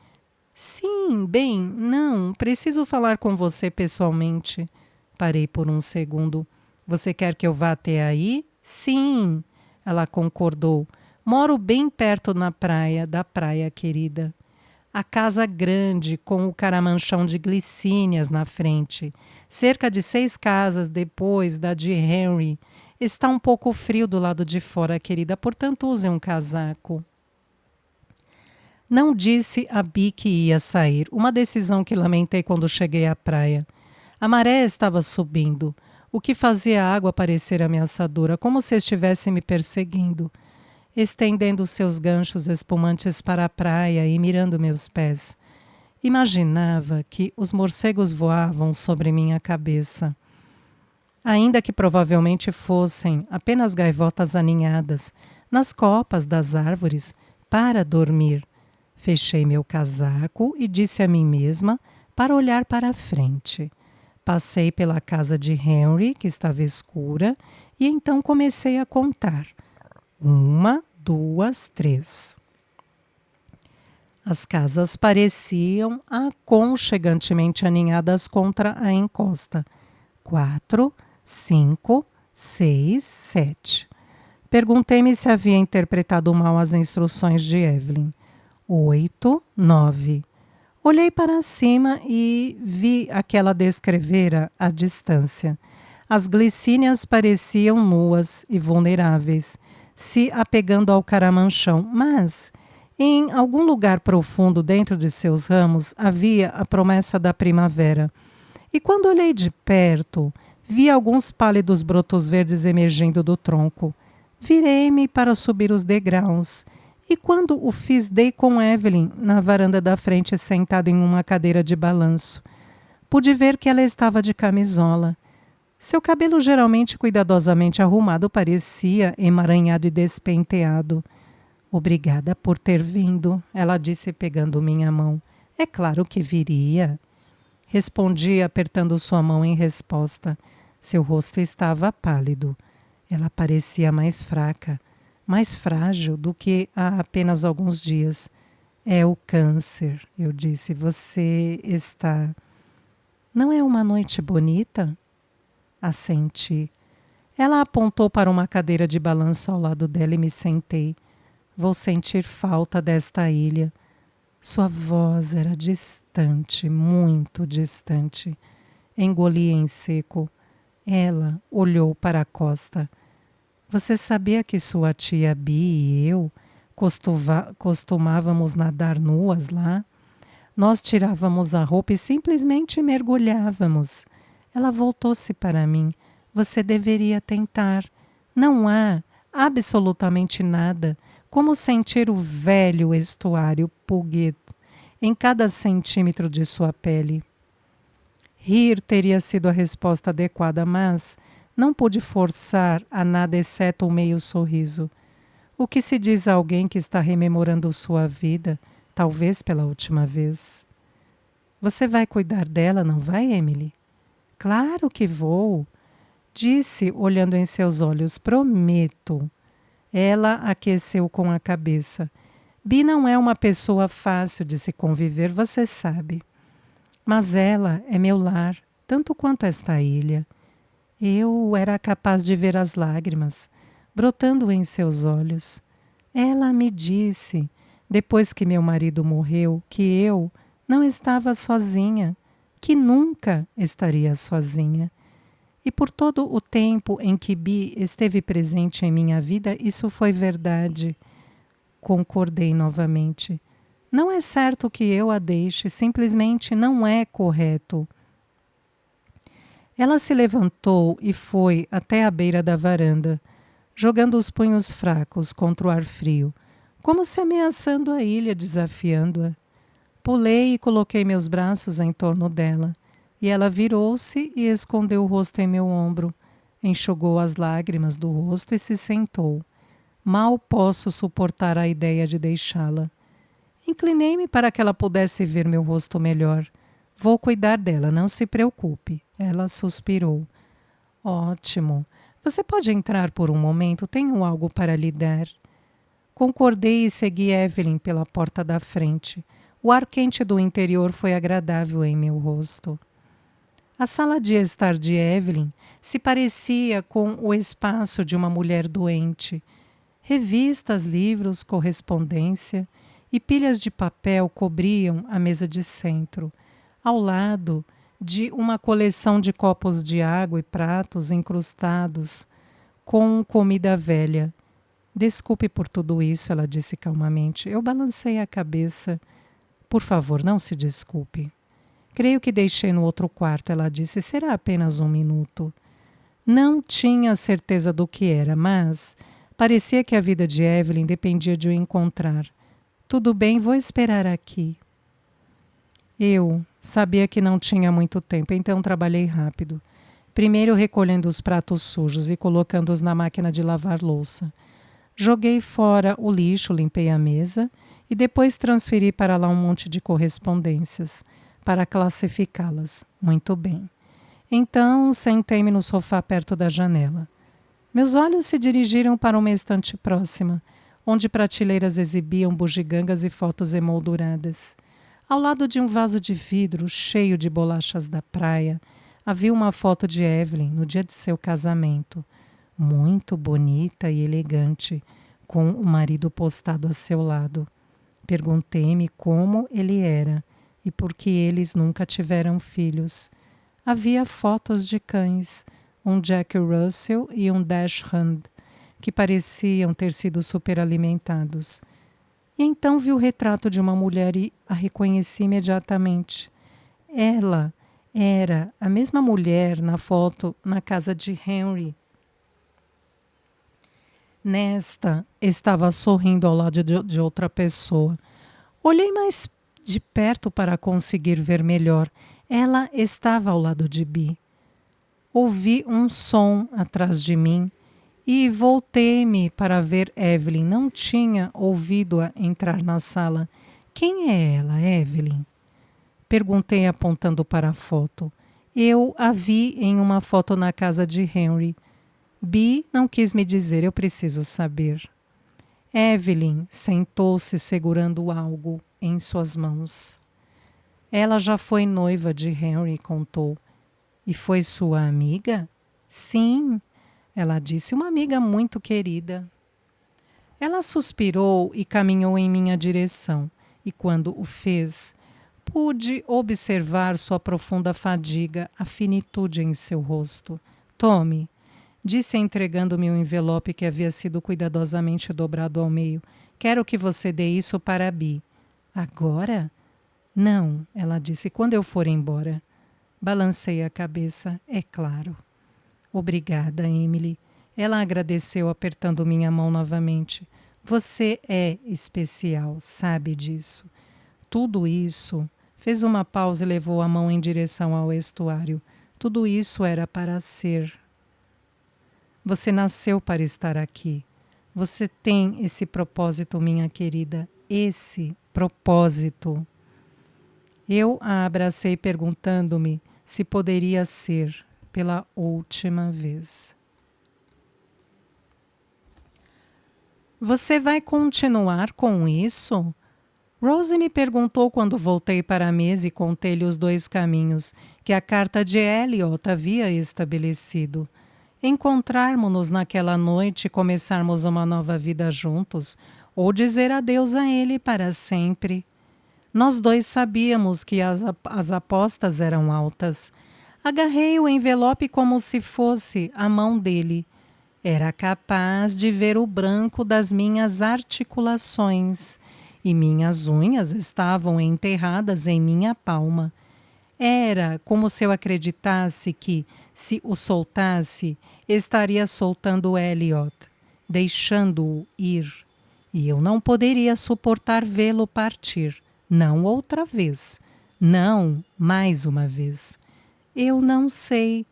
Sim, bem, não. Preciso falar com você pessoalmente. Parei por um segundo. Você quer que eu vá até aí? Sim, ela concordou. Moro bem perto da praia, querida. A casa grande, com o caramanchão de glicínias na frente. Cerca de 6 casas depois da de Henry. Está um pouco frio do lado de fora, querida, portanto use um casaco. Não disse a Bi que ia sair, uma decisão que lamentei quando cheguei à praia. A maré estava subindo, o que fazia a água parecer ameaçadora, como se estivesse me perseguindo, estendendo seus ganchos espumantes para a praia e mirando meus pés. Imaginava que os morcegos voavam sobre minha cabeça. Ainda que provavelmente fossem apenas gaivotas aninhadas nas copas das árvores para dormir. Fechei meu casaco e disse a mim mesma para olhar para a frente. Passei pela casa de Henry, que estava escura, e então comecei a contar. 1, 2, 3. As casas pareciam aconchegantemente aninhadas contra a encosta. 4, 5, 6, 7. Perguntei-me se havia interpretado mal as instruções de Evelyn. 8, 9. Olhei para cima e vi aquela descrevera à distância. As glicínias pareciam nuas e vulneráveis, se apegando ao caramanchão, mas em algum lugar profundo dentro de seus ramos havia a promessa da primavera. E quando olhei de perto, vi alguns pálidos brotos verdes emergindo do tronco. Virei-me para subir os degraus. E quando o fiz, dei com Evelyn na varanda da frente, sentada em uma cadeira de balanço. Pude ver que ela estava de camisola. Seu cabelo, geralmente cuidadosamente arrumado, parecia emaranhado e despenteado. Obrigada por ter vindo, ela disse pegando minha mão. É claro que viria. Respondi apertando sua mão em resposta. Seu rosto estava pálido. Ela parecia mais fraca, mais frágil do que há apenas alguns dias. É o câncer, eu disse. Você está... Não é uma noite bonita? Assenti. Ela apontou para uma cadeira de balanço ao lado dela e me sentei. Vou sentir falta desta ilha. Sua voz era distante, muito distante. Engoli em seco. Ela olhou para a costa. Você sabia que sua tia Bi e eu costumávamos nadar nuas lá? Nós tirávamos a roupa e simplesmente mergulhávamos. Ela voltou-se para mim. Você deveria tentar. Não há absolutamente nada como sentir o velho estuário Puget em cada centímetro de sua pele. Rir teria sido a resposta adequada, mas não pude forçar a nada exceto um meio sorriso. O que se diz a alguém que está rememorando sua vida, talvez pela última vez? Você vai cuidar dela, não vai, Emily? Claro que vou, disse, olhando em seus olhos. Prometo. Ela aqueceu com a cabeça. Bi não é uma pessoa fácil de se conviver, você sabe. Mas ela é meu lar, tanto quanto esta ilha. Eu era capaz de ver as lágrimas brotando em seus olhos. Ela me disse, depois que meu marido morreu, que eu não estava sozinha, que nunca estaria sozinha. E por todo o tempo em que Bi esteve presente em minha vida, isso foi verdade. Concordei novamente. Não é certo que eu a deixe, simplesmente não é correto. Ela se levantou e foi até a beira da varanda, jogando os punhos fracos contra o ar frio, como se ameaçando a ilha, desafiando-a. Pulei e coloquei meus braços em torno dela, e ela virou-se e escondeu o rosto em meu ombro, enxugou as lágrimas do rosto e se sentou. Mal posso suportar a ideia de deixá-la. Inclinei-me para que ela pudesse ver meu rosto melhor. Vou cuidar dela, não se preocupe. Ela suspirou. Ótimo. Você pode entrar por um momento? Tenho algo para lhe dar. Concordei e segui Evelyn pela porta da frente. O ar quente do interior foi agradável em meu rosto. A sala de estar de Evelyn se parecia com o espaço de uma mulher doente. Revistas, livros, correspondência e pilhas de papel cobriam a mesa de centro, ao lado de uma coleção de copos de água e pratos incrustados com comida velha. Desculpe por tudo isso, ela disse calmamente. Eu balancei a cabeça. Por favor, não se desculpe. Creio que deixei no outro quarto, ela disse. Será apenas um minuto. Não tinha certeza do que era, mas parecia que a vida de Evelyn dependia de o encontrar. Tudo bem, vou esperar aqui. Eu sabia que não tinha muito tempo, então trabalhei rápido. Primeiro recolhendo os pratos sujos e colocando-os na máquina de lavar louça. Joguei fora o lixo, limpei a mesa e depois transferi para lá um monte de correspondências para classificá-las. Muito bem. Então sentei-me no sofá perto da janela. Meus olhos se dirigiram para uma estante próxima, onde prateleiras exibiam bugigangas e fotos emolduradas. Ao lado de um vaso de vidro cheio de bolachas da praia, havia uma foto de Evelyn no dia de seu casamento, muito bonita e elegante, com o marido postado a seu lado. Perguntei-me como ele era e por que eles nunca tiveram filhos. Havia fotos de cães, um Jack Russell e um Dachshund, que pareciam ter sido superalimentados. E então vi o retrato de uma mulher e a reconheci imediatamente. Ela era a mesma mulher na foto na casa de Henry. Nesta, estava sorrindo ao lado de outra pessoa. Olhei mais de perto para conseguir ver melhor. Ela estava ao lado de Bi. Ouvi um som atrás de mim e voltei-me para ver Evelyn. Não tinha ouvido-a entrar na sala. Quem é ela, Evelyn? Perguntei apontando para a foto. Eu a vi em uma foto na casa de Henry. Bi não quis me dizer, eu preciso saber. Evelyn sentou-se segurando algo em suas mãos. Ela já foi noiva de Henry, contou. E foi sua amiga? Sim, ela disse, uma amiga muito querida. Ela suspirou e caminhou em minha direção, e quando o fez, pude observar sua profunda fadiga, a finitude em seu rosto. Tome, disse entregando-me um envelope que havia sido cuidadosamente dobrado ao meio. Quero que você dê isso para Bi. Agora? Não, ela disse, quando eu for embora. Balancei a cabeça, é claro. Obrigada, Emily. Ela agradeceu apertando minha mão novamente. Você é especial, sabe disso. Tudo isso... Fez uma pausa e levou a mão em direção ao estuário. Tudo isso era para ser. Você nasceu para estar aqui. Você tem esse propósito, minha querida. Esse propósito. Eu a abracei perguntando-me se poderia ser pela última vez. Você vai continuar com isso? Rose me perguntou quando voltei para a mesa e contei-lhe os 2 caminhos que a carta de Elliot havia estabelecido. Encontrarmos-nos naquela noite e começarmos uma nova vida juntos, ou dizer adeus a ele para sempre. Nós 2 sabíamos que as apostas eram altas. Agarrei o envelope como se fosse a mão dele. Era capaz de ver o branco das minhas articulações e minhas unhas estavam enterradas em minha palma. Era como se eu acreditasse que, se o soltasse, estaria soltando Elliot, deixando-o ir. E eu não poderia suportar vê-lo partir. Não outra vez. Não mais uma vez. Eu não sei,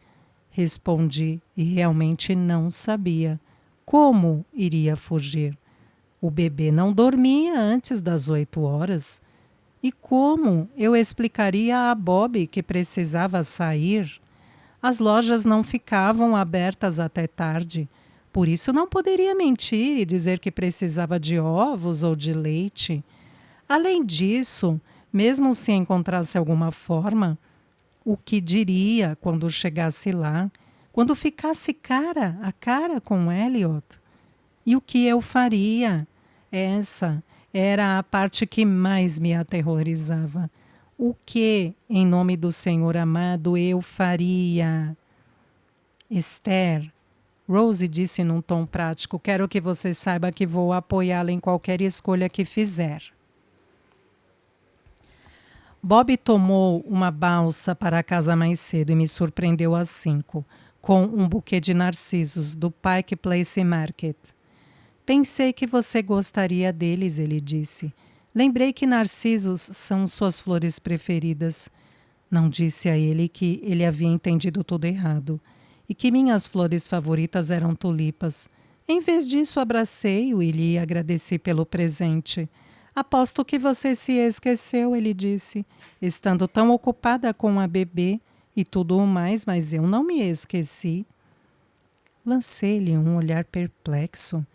respondi, e realmente não sabia. Como iria fugir? O bebê não dormia antes das 8 horas. E como eu explicaria a Bob que precisava sair? As lojas não ficavam abertas até tarde. Por isso não poderia mentir e dizer que precisava de ovos ou de leite. Além disso, mesmo se encontrasse alguma forma, o que diria quando chegasse lá, quando ficasse cara a cara com Elliot? E o que eu faria? Essa era a parte que mais me aterrorizava. O que, em nome do Senhor amado, eu faria? Esther, Rose disse num tom prático, quero que você saiba que vou apoiá-la em qualquer escolha que fizer. Bob tomou uma balsa para a casa mais cedo e me surpreendeu às 5, com um buquê de narcisos do Pike Place Market. Pensei que você gostaria deles, ele disse. Lembrei que narcisos são suas flores preferidas. Não disse a ele que ele havia entendido tudo errado e que minhas flores favoritas eram tulipas. Em vez disso, abracei-o e lhe agradeci pelo presente. Aposto que você se esqueceu, ele disse, estando tão ocupada com a bebê e tudo o mais, mas eu não me esqueci. Lancei-lhe um olhar perplexo.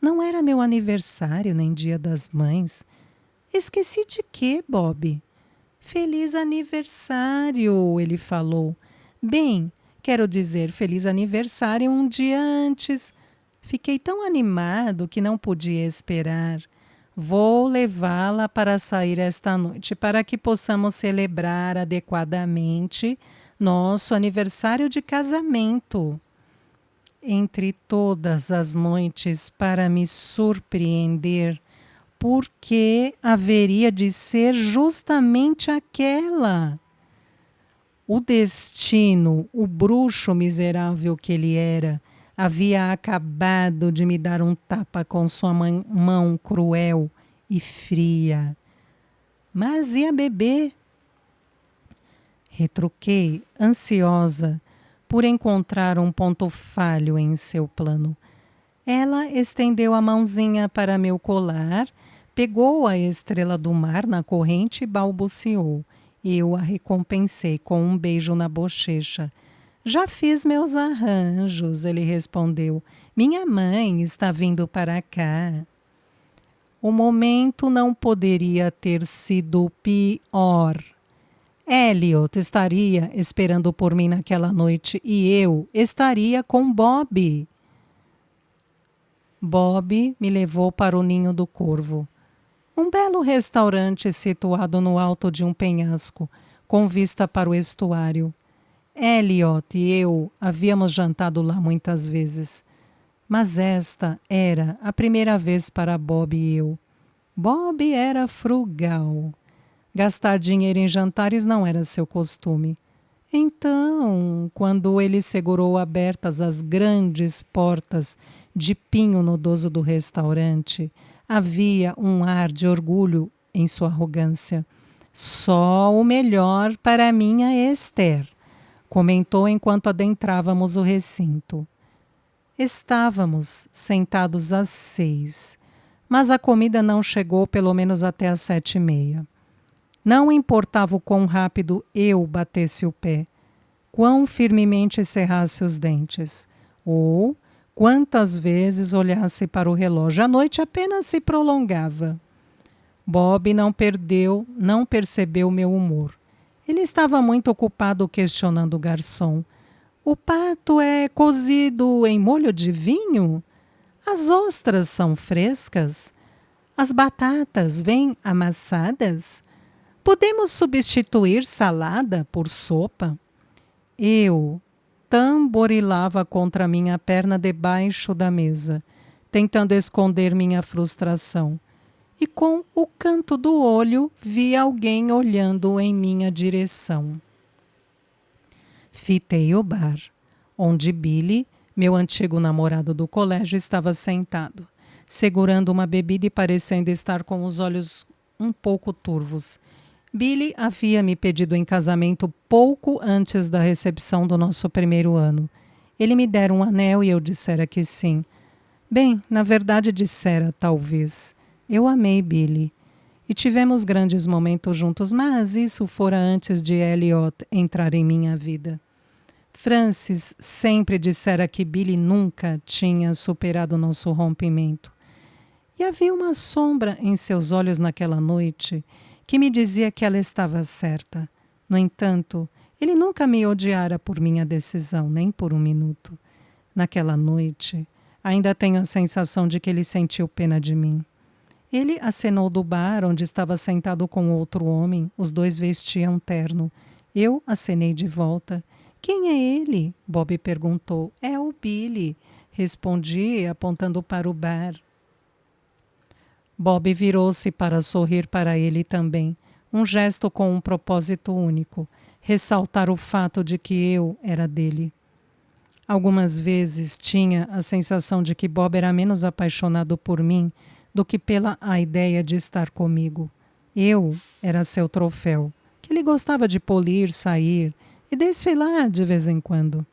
Não era meu aniversário, nem dia das mães. Esqueci de quê, Bob? Feliz aniversário, ele falou. Bem, quero dizer feliz aniversário um dia antes. Fiquei tão animado que não podia esperar. Vou levá-la para sair esta noite para que possamos celebrar adequadamente nosso aniversário de casamento. Entre todas as noites para me surpreender, porque haveria de ser justamente aquela. O destino, o bruxo miserável que ele era, havia acabado de me dar um tapa com sua mão cruel e fria. Mas e a bebê? Retruquei, ansiosa, por encontrar um ponto falho em seu plano. Ela estendeu a mãozinha para meu colar, pegou a estrela do mar na corrente e balbuciou. Eu a recompensei com um beijo na bochecha. Já fiz meus arranjos, ele respondeu. Minha mãe está vindo para cá. O momento não poderia ter sido pior. Elliot estaria esperando por mim naquela noite e eu estaria com Bob. Bob me levou para o Ninho do Corvo. Um belo restaurante situado no alto de um penhasco, com vista para o estuário. Elliot e eu havíamos jantado lá muitas vezes, mas esta era a primeira vez para Bob e eu. Bob era frugal. Gastar dinheiro em jantares não era seu costume. Então, quando ele segurou abertas as grandes portas de pinho nodoso do restaurante, havia um ar de orgulho em sua arrogância. Só o melhor para minha Esther, comentou enquanto adentrávamos o recinto. Estávamos sentados às 6, mas a comida não chegou pelo menos até às 7:30. Não importava o quão rápido eu batesse o pé, quão firmemente cerrasse os dentes, ou quantas vezes olhasse para o relógio. A noite apenas se prolongava. Bob não percebeu meu humor. Ele estava muito ocupado questionando o garçom. O pato é cozido em molho de vinho? As ostras são frescas? As batatas vêm amassadas? Podemos substituir salada por sopa? Eu tamborilava contra minha perna debaixo da mesa, tentando esconder minha frustração. E com o canto do olho vi alguém olhando em minha direção. Fitei o bar, onde Billy, meu antigo namorado do colégio, estava sentado, segurando uma bebida e parecendo estar com os olhos um pouco turvos. Billy havia me pedido em casamento pouco antes da recepção do nosso primeiro ano. Ele me dera um anel e eu dissera que sim. Bem, na verdade dissera talvez. Eu amei Billy. E tivemos grandes momentos juntos, mas isso fora antes de Elliot entrar em minha vida. Francis sempre dissera que Billy nunca tinha superado nosso rompimento. E havia uma sombra em seus olhos naquela noite que me dizia que ela estava certa. No entanto, ele nunca me odiara por minha decisão, nem por um minuto. Naquela noite, ainda tenho a sensação de que ele sentiu pena de mim. Ele acenou do bar onde estava sentado com outro homem. Os dois vestiam terno. Eu acenei de volta. Quem é ele? Bob perguntou. É o Billy, respondi, apontando para o bar. Bob virou-se para sorrir para ele também, um gesto com um propósito único, ressaltar o fato de que eu era dele. Algumas vezes tinha a sensação de que Bob era menos apaixonado por mim do que pela a ideia de estar comigo. Eu era seu troféu, que ele gostava de polir, sair e desfilar de vez em quando.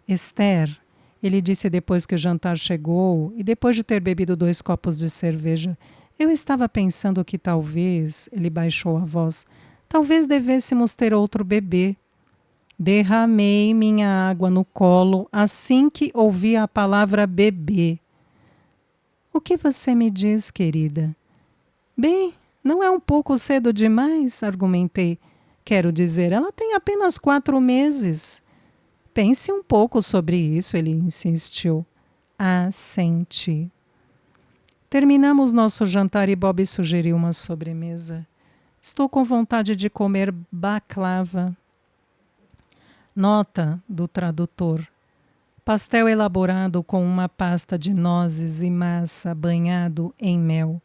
Esther, ele disse depois que o jantar chegou e depois de ter bebido 2 copos de cerveja, eu estava pensando que talvez, ele baixou a voz, talvez devêssemos ter outro bebê. Derramei minha água no colo assim que ouvi a palavra bebê. O que você me diz, querida? Bem, não é um pouco cedo demais, argumentei. Quero dizer, ela tem apenas 4 meses. Pense um pouco sobre isso, ele insistiu. Assenti. Terminamos nosso jantar e Bob sugeriu uma sobremesa. Estou com vontade de comer baklava. Nota do tradutor. Pastel elaborado com uma pasta de nozes e massa banhado em mel.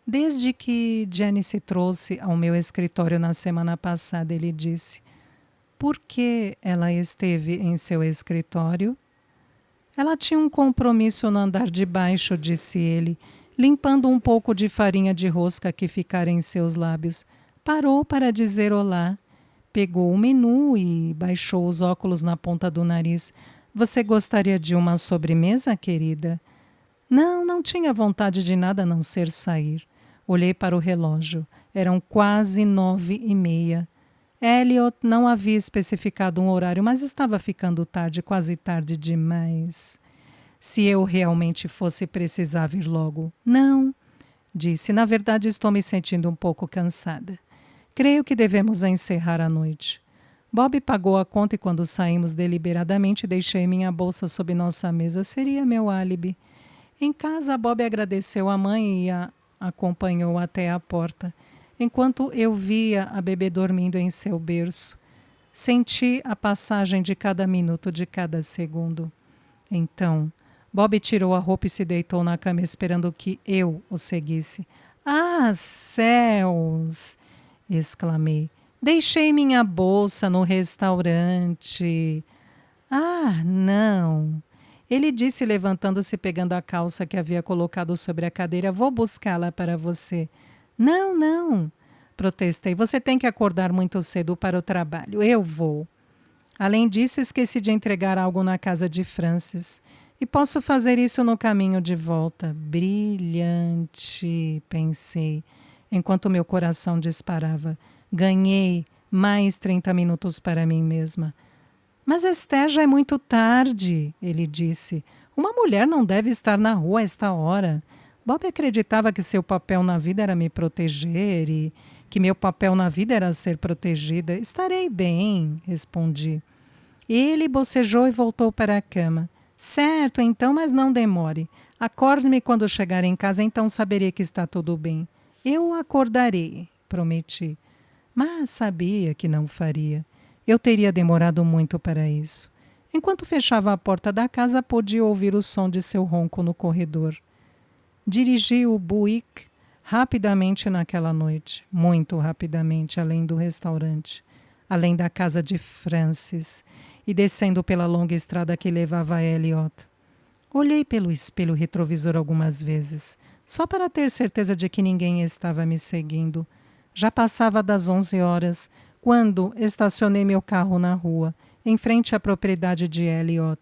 Desde que Jenny se trouxe ao meu escritório na semana passada, ele disse: por que ela esteve em seu escritório? Ela tinha um compromisso no andar de baixo, disse ele, limpando um pouco de farinha de rosca que ficara em seus lábios. Parou para dizer olá. Pegou o menu e baixou os óculos na ponta do nariz. Você gostaria de uma sobremesa, querida? Não tinha vontade de nada a não ser sair. Olhei para o relógio. Eram quase 9:30. Elliot não havia especificado um horário, mas estava ficando tarde, quase tarde demais. Se eu realmente fosse precisar vir logo. Não, disse. Na verdade, estou me sentindo um pouco cansada. Creio que devemos encerrar a noite. Bob pagou a conta e quando saímos deliberadamente deixei minha bolsa sob nossa mesa. Seria meu álibi. Em casa, Bob agradeceu à mãe e a acompanhou até a porta, enquanto eu via a bebê dormindo em seu berço. Senti a passagem de cada minuto, de cada segundo. Então, Bob tirou a roupa e se deitou na cama esperando que eu o seguisse. Ah, céus! Exclamei. Deixei minha bolsa no restaurante. Ah, não! Ele disse, levantando-se, pegando a calça que havia colocado sobre a cadeira. Vou buscá-la para você. Não, não! Protestei. Você tem que acordar muito cedo para o trabalho. Eu vou. Além disso, esqueci de entregar algo na casa de Francis. E posso fazer isso no caminho de volta. Brilhante, pensei, enquanto meu coração disparava. Ganhei mais 30 minutos para mim mesma. Mas Esther, já é muito tarde, ele disse. Uma mulher não deve estar na rua a esta hora. Bob acreditava que seu papel na vida era me proteger e que meu papel na vida era ser protegida. Estarei bem, respondi. Ele bocejou e voltou para a cama. Certo, então, mas não demore. Acorde-me quando chegar em casa, então saberei que está tudo bem. Eu acordarei, prometi. Mas sabia que não faria. Eu teria demorado muito para isso. Enquanto fechava a porta da casa, pude ouvir o som de seu ronco no corredor. Dirigi o Buick rapidamente naquela noite, muito rapidamente, além do restaurante, além da casa de Francis, e descendo pela longa estrada que levava a Elliot. Olhei pelo espelho retrovisor algumas vezes, só para ter certeza de que ninguém estava me seguindo. Já passava das 11 horas, quando estacionei meu carro na rua, em frente à propriedade de Elliot.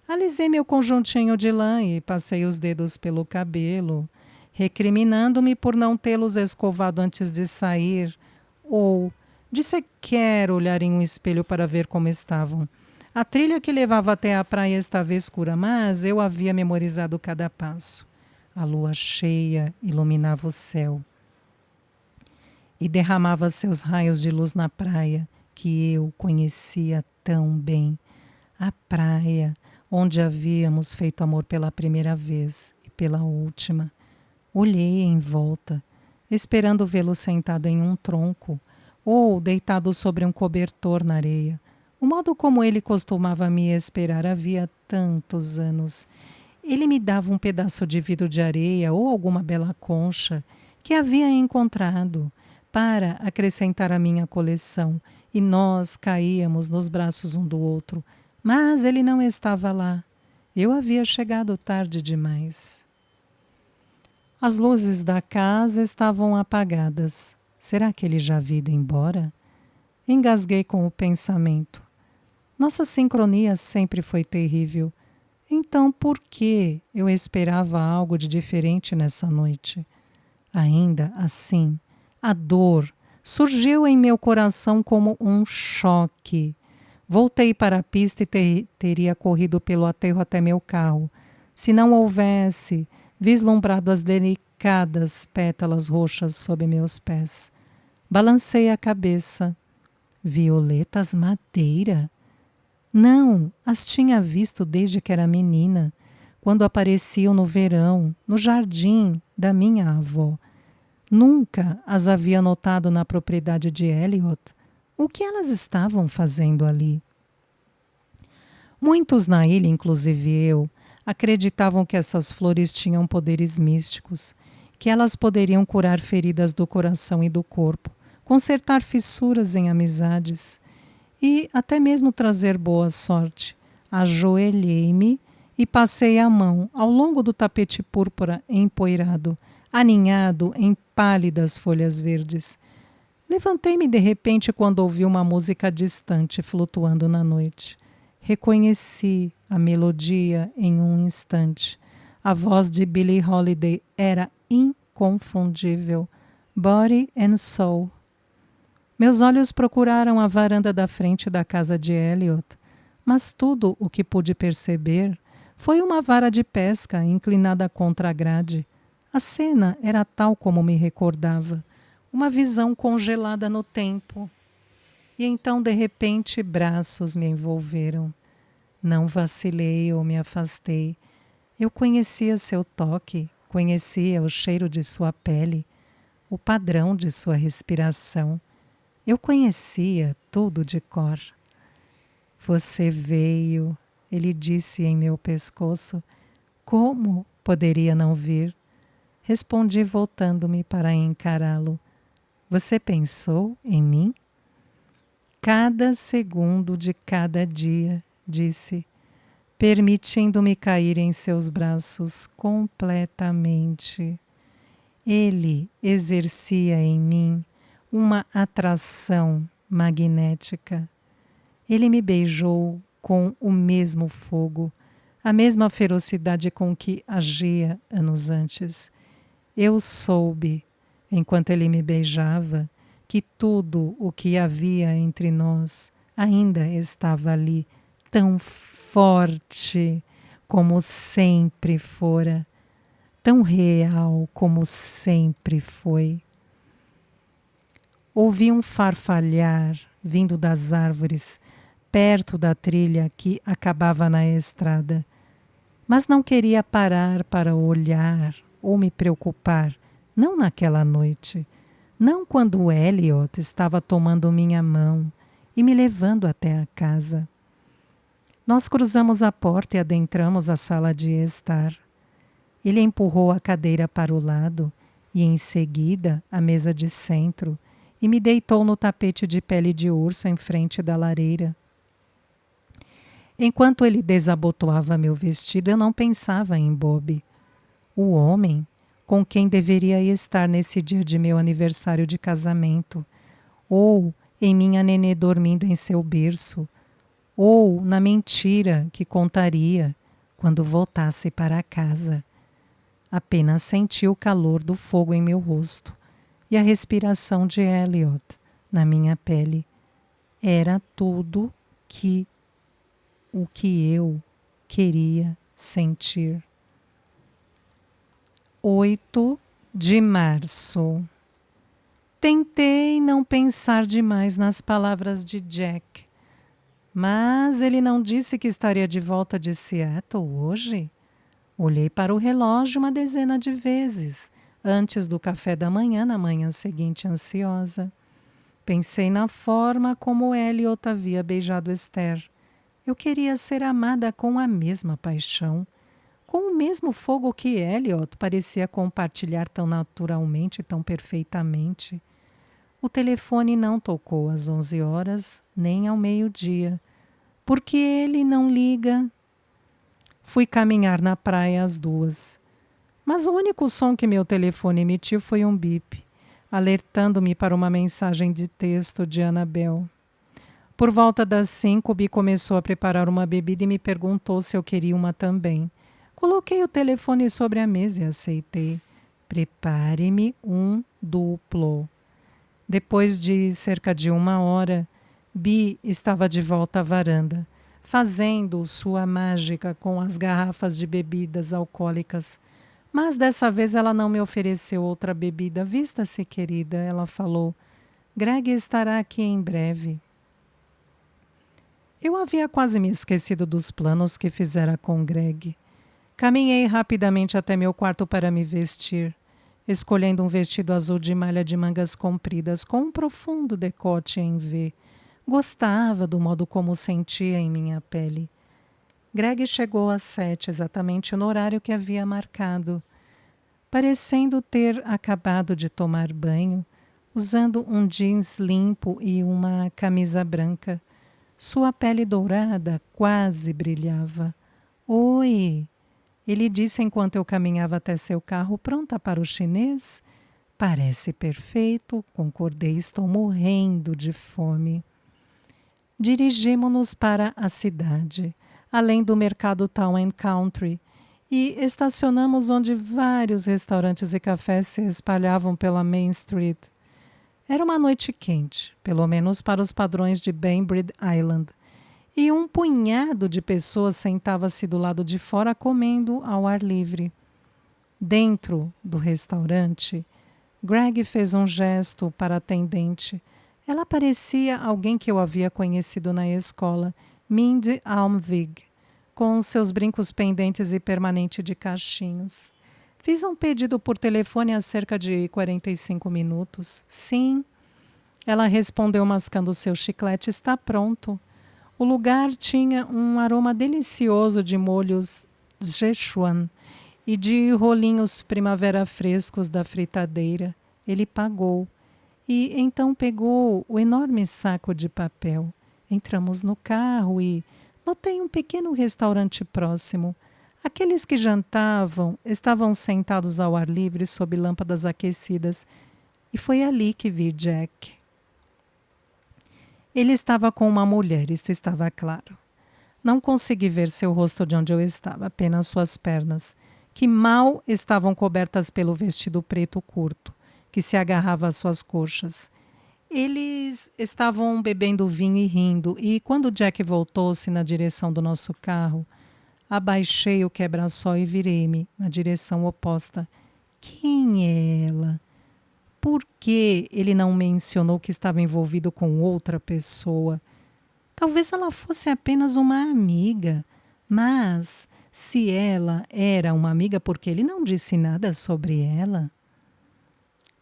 Alisei meu conjuntinho de lã e passei os dedos pelo cabelo, recriminando-me por não tê-los escovado antes de sair, ou de sequer olhar em um espelho para ver como estavam. A trilha que levava até a praia estava escura, mas eu havia memorizado cada passo. A lua cheia iluminava o céu e derramava seus raios de luz na praia, que eu conhecia tão bem. A praia onde havíamos feito amor pela primeira vez e pela última. Olhei em volta, esperando vê-lo sentado em um tronco ou deitado sobre um cobertor na areia. O modo como ele costumava me esperar havia tantos anos. Ele me dava um pedaço de vidro de areia ou alguma bela concha que havia encontrado para acrescentar à minha coleção, e nós caíamos nos braços um do outro. Mas ele não estava lá. Eu havia chegado tarde demais. As luzes da casa estavam apagadas. Será que ele já havia ido embora? Engasguei com o pensamento. Nossa sincronia sempre foi terrível. Então, por que eu esperava algo de diferente nessa noite? Ainda assim, a dor surgiu em meu coração como um choque. Voltei para a pista e teria corrido pelo aterro até meu carro, se não houvesse vislumbrado as delicadas pétalas roxas sob meus pés. Balancei a cabeça. Violetas madeira? Não, as tinha visto desde que era menina, quando apareciam no verão, no jardim da minha avó. Nunca as havia notado na propriedade de Elliot. O que elas estavam fazendo ali? Muitos na ilha, inclusive eu, acreditavam que essas flores tinham poderes místicos, que elas poderiam curar feridas do coração e do corpo, consertar fissuras em amizades e até mesmo trazer boa sorte. Ajoelhei-me e passei a mão ao longo do tapete púrpura empoeirado, aninhado em pálidas folhas verdes. Levantei-me de repente quando ouvi uma música distante flutuando na noite. Reconheci a melodia em um instante. A voz de Billie Holiday era inconfundível. Body and Soul. Meus olhos procuraram a varanda da frente da casa de Elliot, mas tudo o que pude perceber foi uma vara de pesca inclinada contra a grade. A cena era tal como me recordava, uma visão congelada no tempo. E então, de repente, braços me envolveram. Não vacilei ou me afastei. Eu conhecia seu toque, conhecia o cheiro de sua pele, o padrão de sua respiração. Eu conhecia tudo de cor. Você veio, ele disse em meu pescoço. Como poderia não vir? Respondi voltando-me para encará-lo. Você pensou em mim? Cada segundo de cada dia, disse, permitindo-me cair em seus braços completamente. Ele exercia em mim uma atração magnética. Ele me beijou com o mesmo fogo, a mesma ferocidade com que agia anos antes. Eu soube, enquanto ele me beijava, que tudo o que havia entre nós ainda estava ali, tão forte como sempre fora, tão real como sempre foi. Ouvi um farfalhar vindo das árvores, perto da trilha que acabava na estrada, mas não queria parar para olhar ou me preocupar, não naquela noite, não quando Elliot estava tomando minha mão e me levando até a casa. Nós cruzamos a porta e adentramos a sala de estar. Ele empurrou a cadeira para o lado e, em seguida, a mesa de centro e me deitou no tapete de pele de urso em frente da lareira. Enquanto ele desabotoava meu vestido, eu não pensava em Bob, o homem com quem deveria estar nesse dia de meu aniversário de casamento, ou em minha nenê dormindo em seu berço, ou na mentira que contaria quando voltasse para casa. Apenas senti o calor do fogo em meu rosto e a respiração de Elliot na minha pele. Era tudo o que eu queria sentir. 8 de março. Tentei não pensar demais nas palavras de Jack, mas ele não disse que estaria de volta de Seattle hoje? Olhei para o relógio uma dezena de vezes, antes do café da manhã, na manhã seguinte, ansiosa. Pensei na forma como Elliot havia beijado Esther. Eu queria ser amada com a mesma paixão, com o mesmo fogo que Elliot parecia compartilhar tão naturalmente, tão perfeitamente. O telefone não tocou às 11 horas, nem ao meio-dia. Por que ele não liga? Fui caminhar na praia às 2. Mas o único som que meu telefone emitiu foi um bip, alertando-me para uma mensagem de texto de Annabel. Por volta das 5, Bi começou a preparar uma bebida e me perguntou se eu queria uma também. Coloquei o telefone sobre a mesa e aceitei. Prepare-me um duplo. Depois de cerca de 1 hora, Bi estava de volta à varanda, fazendo sua mágica com as garrafas de bebidas alcoólicas. Mas dessa vez ela não me ofereceu outra bebida. Vista-se, querida, ela falou. Greg estará aqui em breve. Eu havia quase me esquecido dos planos que fizera com Greg. Caminhei rapidamente até meu quarto para me vestir, escolhendo um vestido azul de malha de mangas compridas com um profundo decote em V. Gostava do modo como sentia em minha pele. Greg chegou às 7, exatamente no horário que havia marcado, parecendo ter acabado de tomar banho, usando um jeans limpo e uma camisa branca. Sua pele dourada quase brilhava. Oi! Ele disse enquanto eu caminhava até seu carro, pronta para o chinês? Parece perfeito, concordei, estou morrendo de fome. Dirigimo-nos para a cidade, além do mercado Town and Country, e estacionamos onde vários restaurantes e cafés se espalhavam pela Main Street. Era uma noite quente, pelo menos para os padrões de Bainbridge Island, e um punhado de pessoas sentava-se do lado de fora comendo ao ar livre. Dentro do restaurante, Greg fez um gesto para a atendente. Ela parecia alguém que eu havia conhecido na escola, Mindy Almvig, com seus brincos pendentes e permanente de cachinhos. Fiz um pedido por telefone há cerca de 45 minutos. Sim, ela respondeu mascando seu chiclete. Está pronto. O lugar tinha um aroma delicioso de molhos Szechuan e de rolinhos primavera frescos da fritadeira. Ele pagou e então pegou o enorme saco de papel. Entramos no carro e notei um pequeno restaurante próximo. Aqueles que jantavam estavam sentados ao ar livre sob lâmpadas aquecidas e foi ali que vi Jack. Ele estava com uma mulher, isto estava claro. Não consegui ver seu rosto de onde eu estava, apenas suas pernas, que mal estavam cobertas pelo vestido preto curto, que se agarrava às suas coxas. Eles estavam bebendo vinho e rindo, e quando Jack voltou-se na direção do nosso carro, abaixei o quebra-sol e virei-me na direção oposta. Quem é ela? Por que ele não mencionou que estava envolvido com outra pessoa? Talvez ela fosse apenas uma amiga, mas se ela era uma amiga, por que ele não disse nada sobre ela?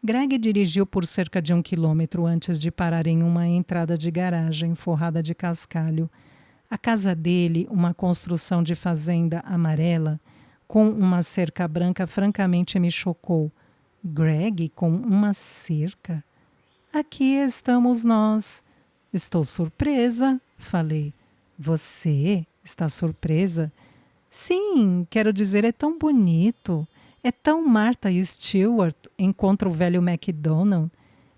Greg dirigiu por cerca de 1 quilômetro antes de parar em uma entrada de garagem forrada de cascalho. A casa dele, uma construção de fazenda amarela, com uma cerca branca, francamente me chocou. Greg com uma cerca? Aqui estamos nós. Estou surpresa, falei. Você está surpresa? Sim, quero dizer, é tão bonito. É tão Martha Stewart encontra o velho MacDonald.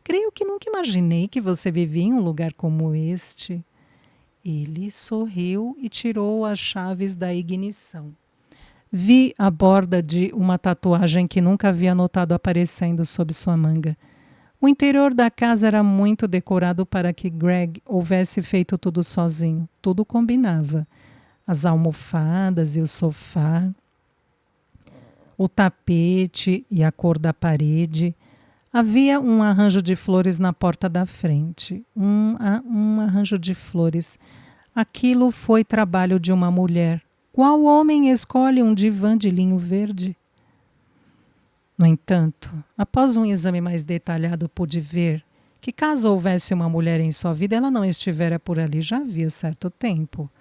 Creio que nunca imaginei que você vivia em um lugar como este. Ele sorriu e tirou as chaves da ignição. Vi a borda de uma tatuagem que nunca havia notado aparecendo sob sua manga. O interior da casa era muito decorado para que Greg houvesse feito tudo sozinho. Tudo combinava. As almofadas e o sofá, o tapete e a cor da parede. Havia um arranjo de flores na porta da frente. Um arranjo de flores. Aquilo foi trabalho de uma mulher. Qual homem escolhe um divã de linho verde? No entanto, após um exame mais detalhado, pude ver que caso houvesse uma mulher em sua vida, ela não estivera por ali já havia certo tempo.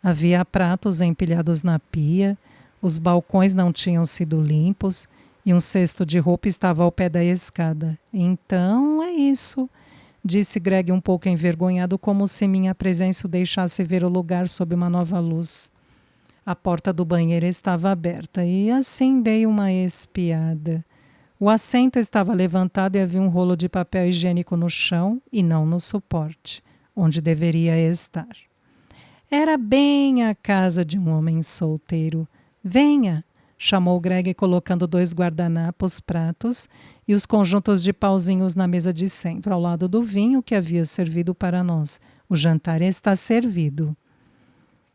Havia pratos empilhados na pia, os balcões não tinham sido limpos e um cesto de roupa estava ao pé da escada. Então é isso, disse Greg um pouco envergonhado, como se minha presença o deixasse ver o lugar sob uma nova luz. A porta do banheiro estava aberta e assim dei uma espiada. O assento estava levantado e havia um rolo de papel higiênico no chão e não no suporte, onde deveria estar. Era bem a casa de um homem solteiro. Venha, chamou Greg colocando 2 guardanapos, pratos e os conjuntos de pauzinhos na mesa de centro, ao lado do vinho que havia servido para nós. O jantar está servido.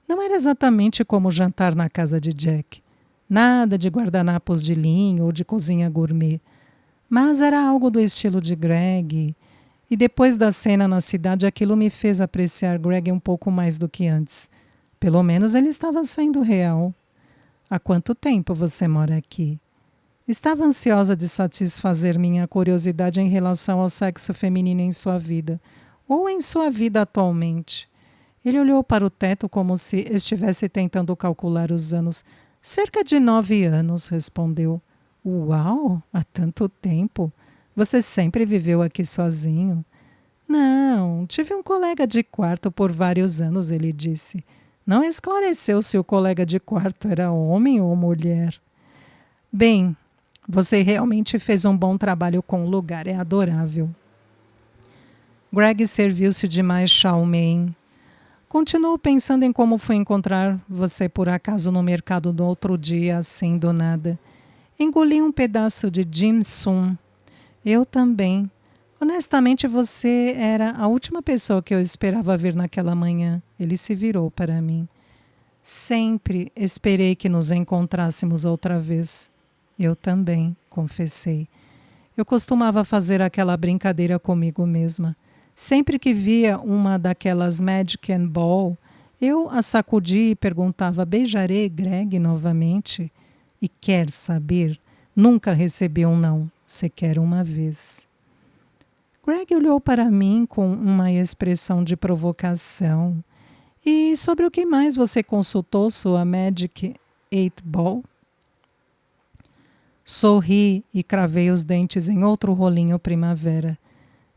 Não era exatamente como jantar na casa de Jack. Nada de guardanapos de linho ou de cozinha gourmet. Mas era algo do estilo de Greg. E depois da cena na cidade, aquilo me fez apreciar Greg um pouco mais do que antes. Pelo menos ele estava sendo real. Há quanto tempo você mora aqui? Estava ansiosa de satisfazer minha curiosidade em relação ao sexo feminino em sua vida, ou em sua vida atualmente. Ele olhou para o teto como se estivesse tentando calcular os anos. Cerca de 9 anos, respondeu. Uau, há tanto tempo. Você sempre viveu aqui sozinho? Não, tive um colega de quarto por vários anos, ele disse. Não esclareceu se o colega de quarto era homem ou mulher. Bem, você realmente fez um bom trabalho com o lugar, é adorável. Greg serviu-se de mais chow mein. Continuo pensando em como fui encontrar você por acaso no mercado do outro dia, assim do nada. Engoli um pedaço de dim sum. Eu também. Honestamente, você era a última pessoa que eu esperava ver naquela manhã. Ele se virou para mim. Sempre esperei que nos encontrássemos outra vez. Eu também, confessei. Eu costumava fazer aquela brincadeira comigo mesma. Sempre que via uma daquelas Magic and Ball, eu a sacudia e perguntava: beijarei Greg novamente? E quer saber? Nunca recebi um não, sequer uma vez. Greg olhou para mim com uma expressão de provocação. E sobre o que mais você consultou sua Magic 8 Ball? Sorri e cravei os dentes em outro rolinho primavera,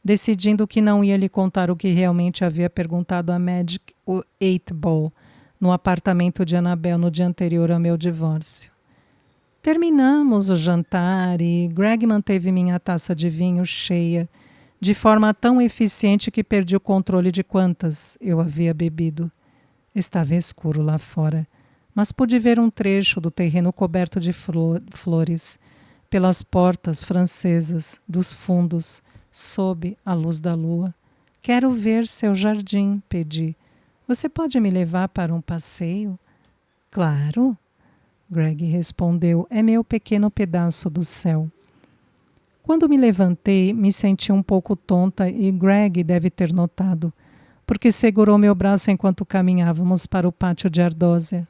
decidindo que não ia lhe contar o que realmente havia perguntado a Magic 8 Ball no apartamento de Annabel no dia anterior ao meu divórcio. Terminamos o jantar e Greg manteve minha taça de vinho cheia, de forma tão eficiente que perdi o controle de quantas eu havia bebido. Estava escuro lá fora, mas pude ver um trecho do terreno coberto de flores, pelas portas francesas, dos fundos, sob a luz da lua. Quero ver seu jardim, pedi. Você pode me levar para um passeio? Claro, Greg respondeu, é meu pequeno pedaço do céu. Quando me levantei, me senti um pouco tonta e Greg deve ter notado, porque segurou meu braço enquanto caminhávamos para o pátio de Ardósia.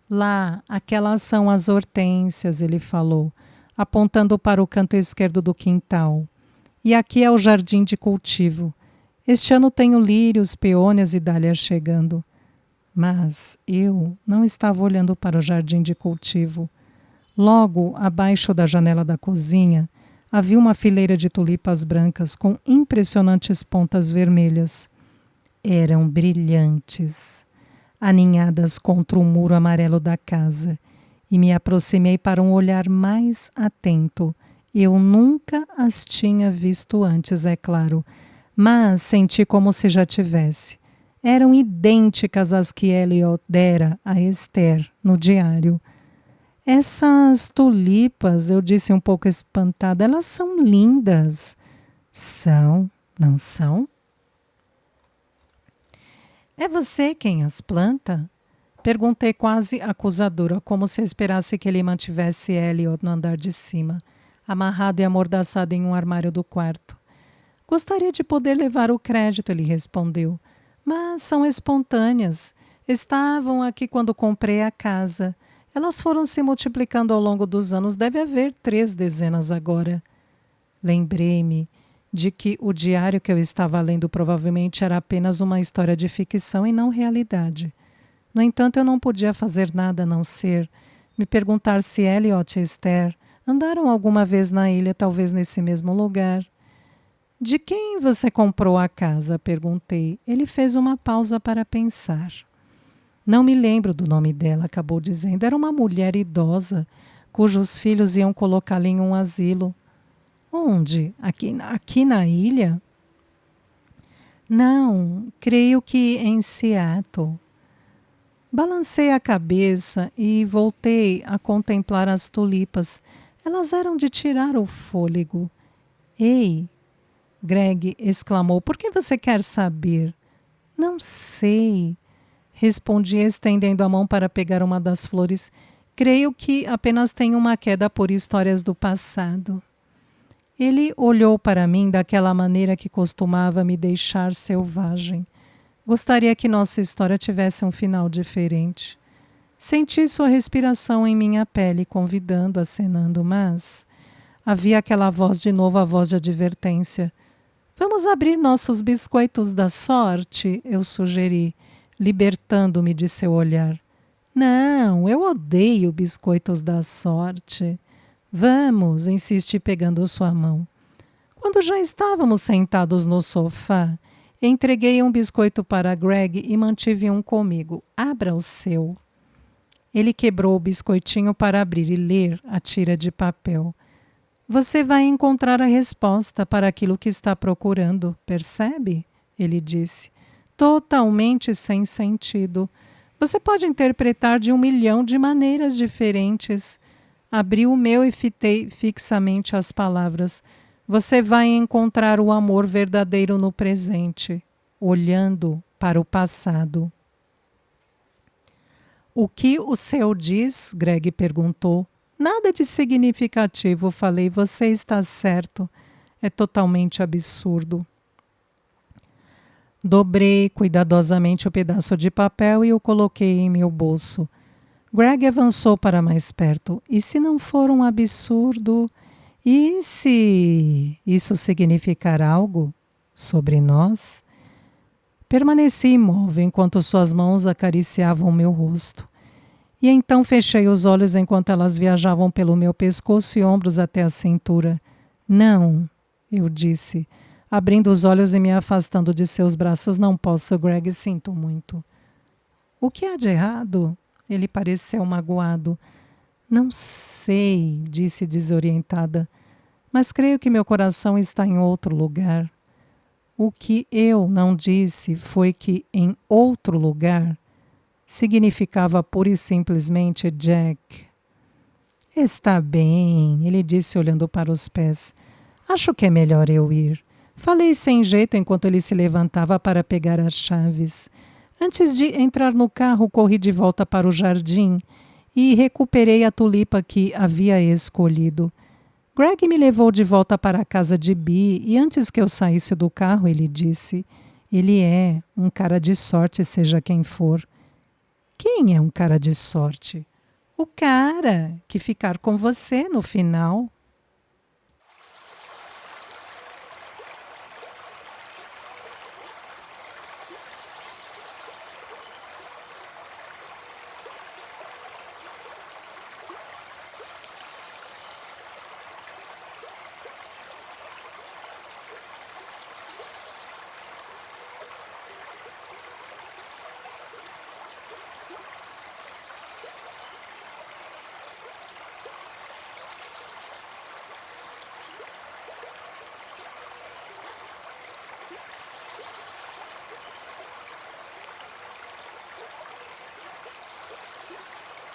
Lá, aquelas são as hortênsias, ele falou, apontando para o canto esquerdo do quintal. E aqui é o jardim de cultivo. Este ano tenho lírios, peônias e dálias chegando. Mas eu não estava olhando para o jardim de cultivo. Logo, abaixo da janela da cozinha, havia uma fileira de tulipas brancas com impressionantes pontas vermelhas. Eram brilhantes, aninhadas contra o muro amarelo da casa, e me aproximei para um olhar mais atento. Eu nunca as tinha visto antes, é claro, mas senti como se já tivesse. Eram idênticas às que Elliot dera a Esther no diário. Essas tulipas, eu disse um pouco espantada, elas são lindas. São, não são? É você quem as planta? Perguntei quase acusadora, como se esperasse que ele mantivesse Elliot no andar de cima, amarrado e amordaçado em um armário do quarto. Gostaria de poder levar o crédito, ele respondeu, mas são espontâneas. Estavam aqui quando comprei a casa. Elas foram se multiplicando ao longo dos anos, deve haver 3 dezenas agora. Lembrei-me de que o diário que eu estava lendo provavelmente era apenas uma história de ficção e não realidade. No entanto, eu não podia fazer nada a não ser me perguntar se Elliot e Esther andaram alguma vez na ilha, talvez nesse mesmo lugar. De quem você comprou a casa? Perguntei. Ele fez uma pausa para pensar. Não me lembro do nome dela, acabou dizendo. Era uma mulher idosa, cujos filhos iam colocá-la em um asilo. Onde? Aqui na ilha? Não, creio que em Seattle. Balancei a cabeça e voltei a contemplar as tulipas. Elas eram de tirar o fôlego. Ei, Greg exclamou, por que você quer saber? Não sei, respondi estendendo a mão para pegar uma das flores. Creio que apenas tenho uma queda por histórias do passado. Ele olhou para mim daquela maneira que costumava me deixar selvagem. Gostaria que nossa história tivesse um final diferente. Senti sua respiração em minha pele, convidando, acenando, mas havia aquela voz de novo, a voz de advertência. Vamos abrir nossos biscoitos da sorte, eu sugeri, libertando-me de seu olhar. Não, eu odeio biscoitos da sorte. Vamos, insisti pegando sua mão. Quando já estávamos sentados no sofá, entreguei um biscoito para Greg e mantive um comigo. Abra o seu. Ele quebrou o biscoitinho para abrir e ler a tira de papel. Você vai encontrar a resposta para aquilo que está procurando, percebe? Ele disse. Totalmente sem sentido. Você pode interpretar de 1 milhão de maneiras diferentes. Abri o meu e fitei fixamente as palavras. Você vai encontrar o amor verdadeiro no presente, olhando para o passado. O que o seu diz? Greg perguntou. Nada de significativo, falei. Você está certo. É totalmente absurdo. Dobrei cuidadosamente o pedaço de papel e o coloquei em meu bolso. Greg avançou para mais perto. E se não for um absurdo? E se isso significar algo sobre nós? Permaneci imóvel enquanto suas mãos acariciavam meu rosto. E então fechei os olhos enquanto elas viajavam pelo meu pescoço e ombros até a cintura. Não, eu disse, abrindo os olhos e me afastando de seus braços. Não posso, Greg, sinto muito. O que há de errado? Ele pareceu magoado. Não sei, disse desorientada, mas creio que meu coração está em outro lugar. O que eu não disse foi que em outro lugar significava pura e simplesmente Jack. Está bem, ele disse olhando para os pés. Acho que é melhor eu ir. Falei sem jeito enquanto ele se levantava para pegar as chaves. Antes de entrar no carro, corri de volta para o jardim e recuperei a tulipa que havia escolhido. Greg me levou de volta para a casa de Bee e antes que eu saísse do carro, ele disse: ele é um cara de sorte, seja quem for. Quem é um cara de sorte? O cara que ficar com você no final.